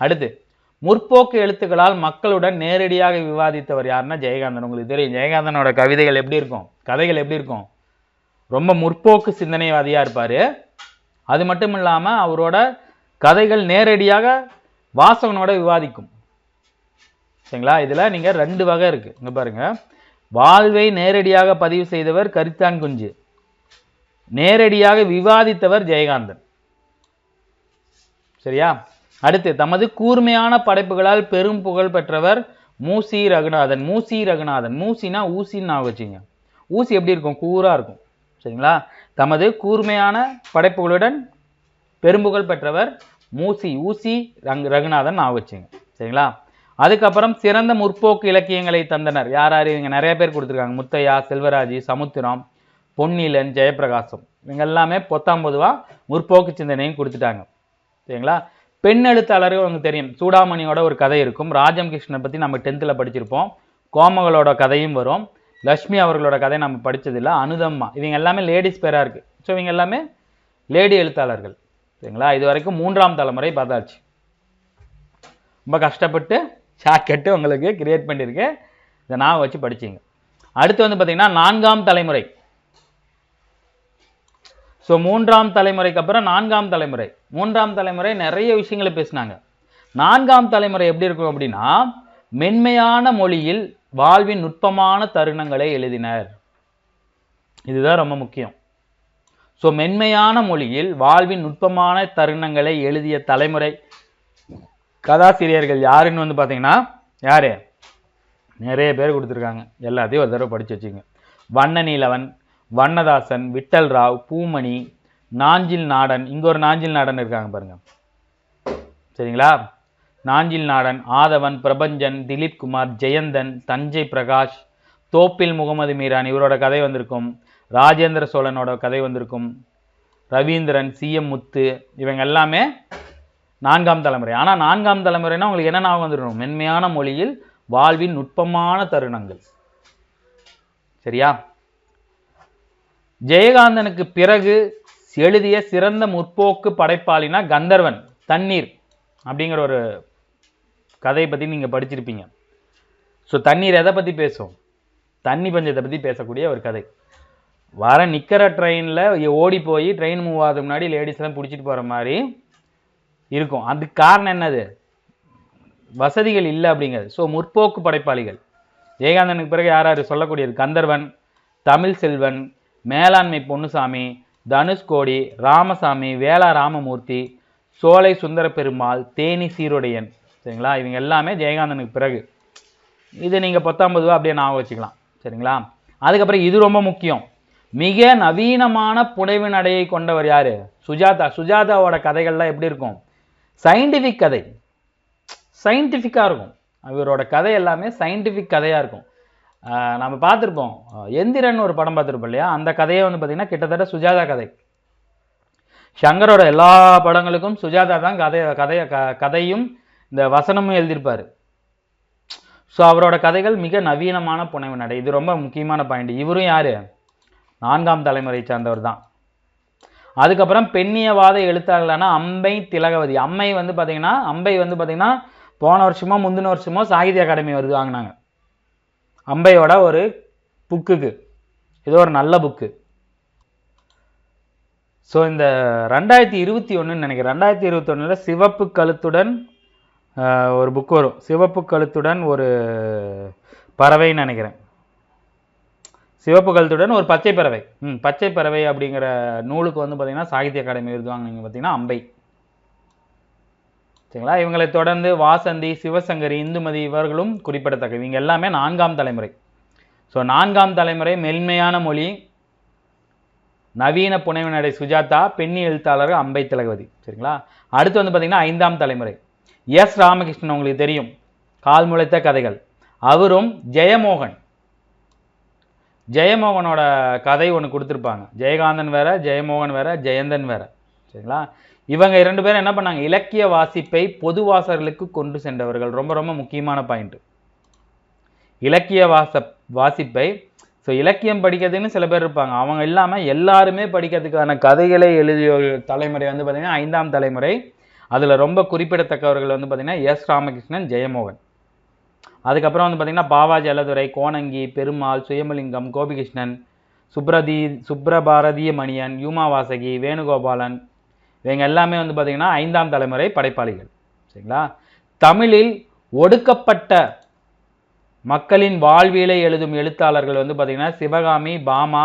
அடுத்து முற்போக்கு எழுத்துக்களால் மக்களுடன் நேரடியாக விவாதித்தவர் யாருன்னா ஜெயகாந்தன். உங்களுக்கு தெரியும் ஜெயகாந்தனோட கவிதைகள் எப்படி இருக்கும், கதைகள் எப்படி இருக்கும்? ரொம்ப முற்போக்கு சிந்தனைவாதியாக இருப்பார். அது மட்டும் இல்லாமல் அவரோட கதைகள் நேரடியாக வாசகனோட விவாதிக்கும். சரிங்களா? இதில் நீங்கள் 2 வகை இருக்குது. இங்கே பாருங்கள். வாழ்வை நேரடியாக பதிவு செய்தவர் கரிச்சான் குஞ்சு, நேரடியாக விவாதித்தவர் ஜெயகாந்தன். சரியா? அடுத்து தமது கூர்மையான படைப்புகளால் பெரும் புகழ் பெற்றவர் மூசி ரகுநாதன். மூசினா ஊசின்னு நான் வச்சுங்க. ஊசி எப்படி இருக்கும்? கூராக இருக்கும். சரிங்களா? தமது கூர்மையான படைப்புகளுடன் பெரும்புகழ் பெற்றவர் ஊசி ரகுநாதன் நான் வச்சுங்க. சரிங்களா? அதுக்கப்புறம் சிறந்த முற்போக்கு இலக்கியங்களை தந்தனர் யார்? இவங்க நிறைய பேர் கொடுத்துருக்காங்க. முத்தையா, செல்வராஜ், சமுத்திரம், பொன்னிலன், ஜெயபிரகாசம். இவங்க எல்லாமே பொதுவாக முற்போக்கு சிந்தனையும் கொடுத்துட்டாங்க. சரிங்களா? பெண் எழுத்தாளர்கள் உங்களுக்கு தெரியும். சூடாமணியோட ஒரு கதை இருக்கும். ராஜம் கிருஷ்ணனை பற்றி நம்ம 10th படிச்சிருப்போம். கோமகளோட கதையும் வரும். லக்ஷ்மி அவர்களோட கதை நம்ம படித்ததில்லை. அனுதம்மா. இவங்க எல்லாமே லேடிஸ் பேராக இருக்குது. ஸோ இவங்க எல்லாமே லேடி எழுத்தாளர்கள். சரிங்களா? இது வரைக்கும் 3ஆம் தலைமுறை பார்த்தாச்சு. ரொம்ப கஷ்டப்பட்டு ஷார்ட்கட்டு உங்களுக்கு கிரியேட் பண்ணியிருக்கேன். இதை நான் வச்சு படிச்சிங்க. அடுத்து வந்து பார்த்தீங்கன்னா 4ஆம் தலைமுறை. ஸோ 3ஆம் தலைமுறைக்கு அப்புறம் 4ஆம் தலைமுறை. 3ஆம் தலைமுறை நிறைய விஷயங்களை பேசினாங்க. 4ஆம் தலைமுறை எப்படி இருக்கும் அப்படின்னா, மென்மையான மொழியில் வாழ்வின் நுட்பமான தருணங்களை எழுதினர். இதுதான் ரொம்ப முக்கியம். ஸோ மென்மையான மொழியில் வாழ்வின் நுட்பமான தருணங்களை எழுதிய தலைமுறை கதாசிரியர்கள் யாருன்னு வந்து பார்த்தீங்கன்னா, யாரு நிறைய பேர் கொடுத்துருக்காங்க. எல்லாத்தையும் ஒரு தடவை படித்து வச்சுங்க. வண்ணநீலவன், வண்ணதாசன், விட்டல் ராவ், பூமணி, நாஞ்சில் நாடன். இங்க ஒரு நாஞ்சில் நாடன் இருக்காங்க பாருங்க, சரிங்களா? நாஞ்சில் நாடன், ஆதவன், பிரபஞ்சன், திலீப் குமார், ஜெயந்தன், தஞ்சை பிரகாஷ், தோப்பில் முகமது மீரான், இவரோட கதை வந்திருக்கும். ராஜேந்திர சோழனோட கதை வந்திருக்கும். ரவீந்திரன், CM முத்து, இவங்க எல்லாமே 4ஆம் தலைமுறை. ஆனா 4ஆம் தலைமுறைனா உங்களுக்கு என்ன ஞாபகம் வந்துடணும்? மென்மையான மொழியில் வாழ்வின் நுட்பமான தருணங்கள். சரியா? ஜெயகாந்தனுக்கு பிறகு எழுதிய சிறந்த முற்போக்கு படைப்பாளினா கந்தர்வன், தண்ணீர் அப்படிங்கிற ஒரு கதையை பத்தி நீங்க படிச்சிருப்பீங்க. ஸோ தண்ணீர் எதை பத்தி பேசும்? தண்ணி பஞ்சத்தை பத்தி பேசக்கூடிய ஒரு கதை. வர நிக்கிற ட்ரெயின்ல ஓடி போய் ட்ரெயின் மூவ் ஆகுது முன்னாடி லேடிஸ் எல்லாம் பிடிச்சிட்டு போற மாதிரி இருக்கும். அதுக்கு காரணம் என்னது? வசதிகள் இல்லை அப்படிங்கிறது. ஸோ முற்போக்கு படைப்பாளிகள் ஜெயகாந்தனுக்கு பிறகு யாராரு சொல்லக்கூடியது? கந்தர்வன், தமிழ் செல்வன், மேலாண்மை பொன்னுசாமி, தனுஷ்கோடி, ராமசாமி, வேளா ராமமூர்த்தி, சோலை சுந்தர பெருமாள், தேனி சீருடையன். சரிங்களா? இவங்க எல்லாமே ஜெயகாந்தனுக்கு பிறகு. இது நீங்க 19 அப்படியே ஞாபகம் வச்சுக்கலாம். சரிங்களா? அதுக்கப்புறம் இது ரொம்ப முக்கியம், மிக நவீனமான புனைவு நடையை கொண்டவர் யாரு? சுஜாதா. சுஜாதாவோட கதைகள்லாம் எப்படி இருக்கும்? சயின்டிஃபிக் கதை, சயின்டிஃபிக்காக இருக்கும். அவரோட கதை எல்லாமே சயின்டிஃபிக் கதையாக இருக்கும். நம்ம பார்த்துருப்போம், எந்திரன் ஒரு படம் பார்த்துருப்போம் இல்லையா? அந்த கதையை வந்து பார்த்தீங்கன்னா கிட்டத்தட்ட சுஜாதா கதை. சங்கரோட எல்லா படங்களுக்கும் சுஜாதா தான் கதையும் இந்த வசனமும் எழுதியிருப்பார். ஸோ அவரோட கதைகள் மிக நவீனமான புனைவு நடை. இது ரொம்ப முக்கியமான பாயிண்ட். இவரும் யாரு? 4ஆம் தலைமுறை சார்ந்தவர் தான். அதுக்கப்புறம் பெண்ணியவாத எழுத்தாளர்களான அம்பை திலகவதி. அம்பை வந்து பார்த்தீங்கன்னா போன வருஷமோ முந்தின வருஷமோ சாகித்ய அகாடமி விருது வாங்கினாங்க. அம்பையோட ஒரு புக்குக்கு. இது ஒரு நல்ல புக்கு. ஸோ இந்த 2021 நினைக்கிறேன், 2021 சிவப்பு கழுத்துடன் ஒரு புக் வரும். சிவப்பு கழுத்துடன் ஒரு பறவைன்னு நினைக்கிறேன். சிவப்பு கழுத்துடன் ஒரு பச்சை பறவை. பச்சை பறவை அப்படிங்கிற நூலுக்கு வந்து பார்த்தீங்கன்னா சாகித்ய அகாடமி விருது வாங்கினீங்க பார்த்தீங்கன்னா அம்பை. சரிங்களா? இவங்களை தொடர்ந்து வாசந்தி, சிவசங்கரி, இந்துமதி இவர்களும் குறிப்பிடத்தக்க. இவங்க எல்லாமே 4ஆம் தலைமுறை. ஸோ 4ஆம் தலைமுறை மென்மையான மொழி, நவீன புனைவு நடை சுஜாதா, பெண்ணி எழுத்தாளர் அம்பை திலகவதி. சரிங்களா? அடுத்து வந்து பார்த்தீங்கன்னா 5ஆம் தலைமுறை எஸ் ராமகிருஷ்ணன். உங்களுக்கு தெரியும், கால் முளைத்த கதைகள். அவரும் ஜெயமோகன். ஜெயமோகனோட கதை ஒன்று கொடுத்துருப்பாங்க. ஜெயகாந்தன் வேற, ஜெயமோகன் வேற, ஜெயந்தன் வேற. சரிங்களா? இவங்க 2 பேரும் என்ன பண்ணாங்க? இலக்கிய வாசிப்பை பொது வாசகர்களுக்கு கொண்டு சென்றவர்கள். ரொம்ப ரொம்ப முக்கியமான பாயிண்ட். இலக்கிய வாசிப்பை. ஸோ இலக்கியம் படிக்கிறதுன்னு சில பேர் இருப்பாங்க, அவங்க இல்லாமல் எல்லாருமே படிக்கிறதுக்கான கதைகளை எழுதிய தலைமுறை வந்து பார்த்தீங்கன்னா 5ஆம் தலைமுறை. அதில் ரொம்ப குறிப்பிடத்தக்கவர்கள் வந்து பார்த்தீங்கன்னா எஸ் ராமகிருஷ்ணன், ஜெயமோகன். அதுக்கப்புறம் வந்து பார்த்தீங்கன்னா பாவாஜி அலதுரை, கோணங்கி, பெருமாள், சுயமலிங்கம், கோபிகிருஷ்ணன், சுப்ரபாரதிய மணியன், யூமா வாசகி, வேணுகோபாலன். இவங்க எல்லாமே வந்து பார்த்தீங்கன்னா 5ஆம் தலைமுறை படைப்பாளிகள். சரிங்களா? தமிழில் ஒடுக்கப்பட்ட மக்களின் வாழ்வியலை எழுதும் எழுத்தாளர்கள் வந்து பார்த்தீங்கன்னா சிவகாமி, பாமா,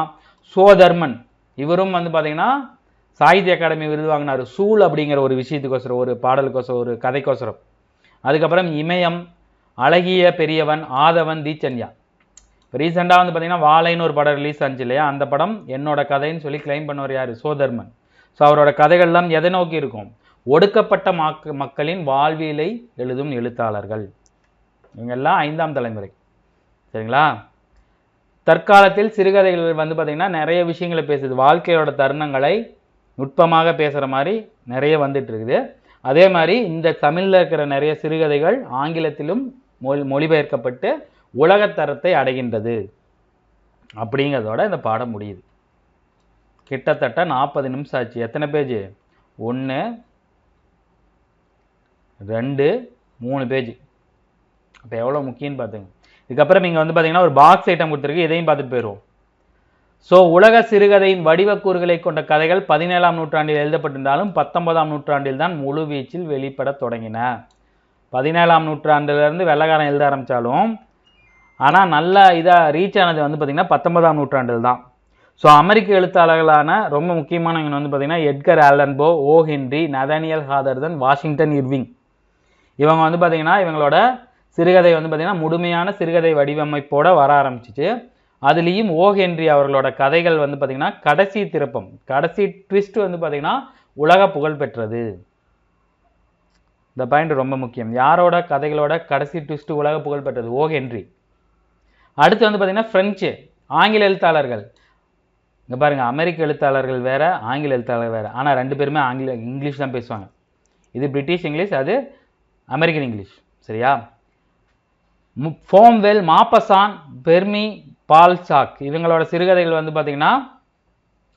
சோதர்மன். இவரும் வந்து பார்த்தீங்கன்னா சாகித்ய அகாடமி விருது வாங்கினார். சூல் அப்படிங்கிற ஒரு விஷயத்துக்கோசரம், ஒரு பாடலுக்கோசரம், ஒரு கதைக்கோசரம். அதுக்கப்புறம் இமயம், அழகிய பெரியவன், ஆதவன், தீச்சன்யா. இப்போ ரீசெண்டாக வந்து பார்த்தீங்கன்னா வாழைன்னு ஒரு படம் ரிலீஸ் ஆச்சு இல்லையா? அந்த படம் என்னோட கதைன்னு சொல்லி கிளைம் பண்ணவர் யார்? சோதர்மன். ஸோ அவரோட கதைகள்லாம் எதை நோக்கி இருக்கும்? ஒடுக்கப்பட்ட மக்களின் வாழ்வியலை எழுதும் எழுத்தாளர்கள். இவங்கெல்லாம் 5ஆம் தலைமுறை. சரிங்களா? தற்காலத்தில் சிறுகதைகள் வந்து பார்த்தீங்கன்னா நிறைய விஷயங்களை பேசுது. வாழ்க்கையோட தருணங்களை நுட்பமாக பேசுகிற மாதிரி நிறைய வந்துட்டு இருக்குது. அதே மாதிரி இந்த தமிழில் இருக்கிற நிறைய சிறுகதைகள் ஆங்கிலத்திலும் மொழிபெயர்க்கப்பட்டு உலகத்தரத்தை அடைகின்றது அப்படிங்கிறதோட இந்த பாடம் முடியுது. கிட்டத்தட்ட 40 நிமிஷம் ஆச்சு. எத்தனை பேஜ்? 1 2 3 பேஜ். அப்போ எவ்வளோ முக்கியம்னு பார்த்துங்க. இதுக்கப்புறம் இங்கே வந்து பார்த்தீங்கன்னா ஒரு பாக்ஸ் ஐட்டம் கொடுத்துருக்கு, இதையும் பார்த்துட்டு போயிடுவோம். ஸோ உலக சிறுகதையின் வடிவக்கூறுகளை கொண்ட கதைகள் 17ஆம் நூற்றாண்டில் எழுதப்பட்டிருந்தாலும் 19ஆம் நூற்றாண்டில் தான் முழு வீச்சில் வெளிப்பட தொடங்கின. 17ஆம் நூற்றாண்டிலிருந்து வெள்ளைக்காரன் எழுத ஆரம்பித்தாலும் ஆனால் நல்ல இதாக ரீச் ஆனது வந்து பார்த்திங்கன்னா 19ஆம் நூற்றாண்டில் தான். ஸோ அமெரிக்க எழுத்தாளர்களான ரொம்ப முக்கியமானவங்க வந்து பார்த்திங்கன்னா எட்கர் ஆலன் போ, ஓ ஹென்றி, நதானியல் ஹாதர்சன், வாஷிங்டன் இர்விங். இவங்க வந்து பார்த்திங்கன்னா இவங்களோட சிறுகதை வந்து பார்த்திங்கன்னா முழுமையான சிறுகதை வடிவமைப்போடு வர ஆரம்பிச்சிச்சு. அதுலேயும் ஓ ஹென்றி அவர்களோட கதைகள் வந்து பார்த்திங்கன்னா கடைசி திருப்பம், கடைசி ட்விஸ்ட் வந்து பார்த்திங்கன்னா உலக புகழ் பெற்றது. இந்த பாயிண்ட் ரொம்ப முக்கியம். யாரோட கதைகளோட கடைசி ட்விஸ்ட் உலக புகழ் பெற்றது? ஓ ஹென்றி. அடுத்து வந்து பார்த்திங்கன்னா ஃப்ரெஞ்சு ஆங்கில எழுத்தாளர்கள். இங்கே பாருங்கள், அமெரிக்க எழுத்தாளர்கள் வேறு, ஆங்கில எழுத்தாளர்கள் வேறு. ஆனால் ரெண்டு பேருமே இங்கிலீஷ் தான் பேசுவாங்க. இது பிரிட்டிஷ் இங்கிலீஷ், அது அமெரிக்கன் இங்கிலீஷ். சரியா? ஃபோம்வெல், மாப்பசான், பெர்மி, பால்சாக் இவங்களோட சிறுகதைகள் வந்து பார்த்திங்கன்னா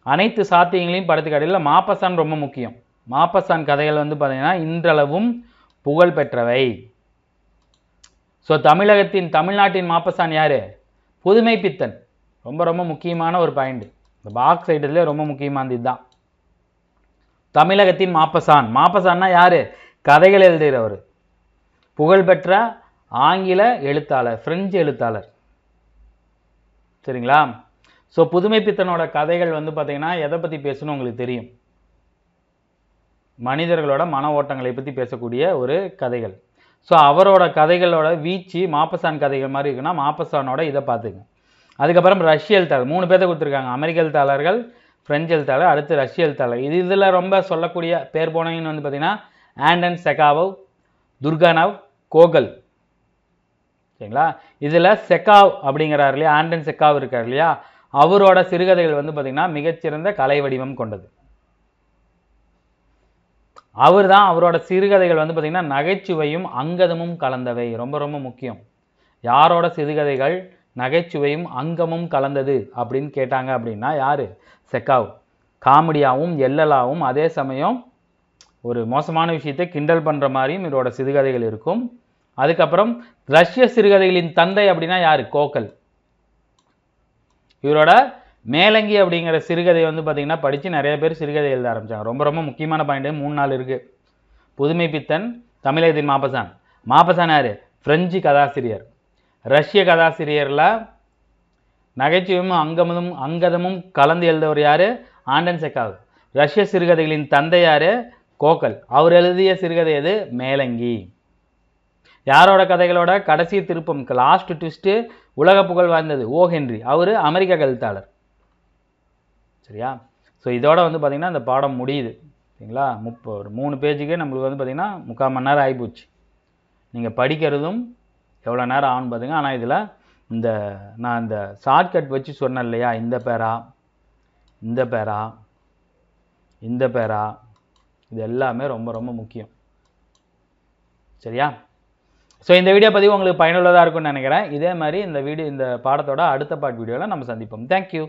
அனைத்து சாத்தியங்களையும் படுத்து காட்டில மாப்பசான் ரொம்ப முக்கியம். மாப்பசான் கதைகள் வந்து பார்த்திங்கன்னா இன்றளவும் புகழ் பெற்றவை. ஸோ தமிழ்நாட்டின் மாப்பசான் யார்? புதுமை பித்தன். ரொம்ப ரொம்ப முக்கியமான ஒரு பாயிண்ட். இந்த பாக்ஸ் ஐட்டத்துலேயே ரொம்ப முக்கியமானது இதுதான். தமிழகத்தின் மாப்பசான். மாப்பசான்னா யார்? கதைகள் எழுதுகிறவர், புகழ்பெற்ற ஆங்கில எழுத்தாளர், பிரெஞ்சு எழுத்தாளர். சரிங்களா? ஸோ புதுமை பித்தனோட கதைகள் வந்து பார்த்தீங்கன்னா எதை பற்றி பேசணும் உங்களுக்கு தெரியும். மனிதர்களோட மன ஓட்டங்களை பற்றி பேசக்கூடிய ஒரு கதைகள். ஸோ அவரோட கதைகளோட வீச்சு மாப்பசான் கதைகள் மாதிரி இருக்குன்னா மாப்பசானோட இதை பார்த்துங்க. அதுக்கப்புறம் ரஷ்ய எழுத்தாளர் 3 பேர்த்த கொடுத்துருக்காங்க. அமெரிக்க எழுத்தாளர்கள், பிரெஞ்சு எழுத்தாளர், அடுத்து ரஷ்ய எழுத்தாளர். இதில் ரொம்ப சொல்லக்கூடிய பேர் போனவங்கன்னு வந்து பார்த்தீங்கன்னா ஆண்டன் செகாவ், துர்கானவ், கோகல். சரிங்களா? இதில் செகாவ் அப்படிங்கிறார் இல்லையா, ஆண்டன் செகாவ் இருக்கார் இல்லையா, அவரோட சிறுகதைகள் வந்து பார்த்திங்கன்னா மிகச்சிறந்த கலை வடிவம் கொண்டது. அவரோட சிறுகதைகள் வந்து பார்த்திங்கன்னா நகைச்சுவையும் அங்கதமும் கலந்தவை. ரொம்ப ரொம்ப முக்கியம். யாரோட சிறுகதைகள் நகைச்சுவையும் அங்கமும் கலந்தது அப்படின்னு கேட்டாங்க அப்படின்னா யார்? செகாவ். காமெடியாகவும் எல்லலாகவும் அதே சமயம் ஒரு மோசமான விஷயத்தை கிண்டல் பண்ணுற மாதிரியும் இவரோட சிறுகதைகள் இருக்கும். அதுக்கப்புறம் ரஷ்ய சிறுகதைகளின் தந்தை அப்படின்னா யார்? கோகல். இவரோட மேலங்கி அப்படிங்கிற சிறுகதை வந்து பார்த்திங்கன்னா படித்து நிறைய பேர் சிறுகதை எழுத ஆரம்பித்தாங்க. ரொம்ப ரொம்ப முக்கியமான பாயிண்ட் 3-4 இருக்குது. புதுமை பித்தன், தமிழகத்தின் மாப்பசான். மாப்பசான் யார்? பிரெஞ்சு கதாசிரியர். ரஷ்ய கதாசிரியரில் நகைச்சுவையும் அங்கதமும் கலந்து எழுதவர் யார்? ஆண்டன் செகாவ். ரஷ்ய சிறுகதைகளின் தந்தை யார்? கோகல். அவர் எழுதிய சிறுகதை எது? மேலங்கி. யாரோட கதைகளோட கடைசி திருப்பம், லாஸ்ட் ட்விஸ்ட்டு உலக புகழ் வாய்ந்தது? ஓ ஹென்றி. அவர் அமெரிக்க எழுத்தாளர். சரியா? ஸோ இதோட வந்து பார்த்திங்கன்னா இந்த பாடம் முடியுது. சரிங்களா? ஒரு 3 பேஜுக்கே நம்மளுக்கு வந்து பார்த்திங்கன்னா 3/4 மணி நேரம் ஆகிப்போச்சு. நீங்கள் படிக்கிறதும் எவ்வளோ நேரம் ஆகும்னு பார்த்துங்க. ஆனால் இதில் நான் இந்த ஷார்ட்கட் வச்சு சொன்னேன் இல்லையா, இந்த பேரா, இந்த பேரா, இந்த பேரா, இது எல்லாமே ரொம்ப ரொம்ப முக்கியம். சரியா? ஸோ இந்த வீடியோ பதிவு உங்களுக்கு பயனுள்ளதாக இருக்கும்னு நினைக்கிறேன். இதே மாதிரி இந்த பாடத்தோட அடுத்த வீடியோவில் நம்ம சந்திப்போம். தேங்க்யூ.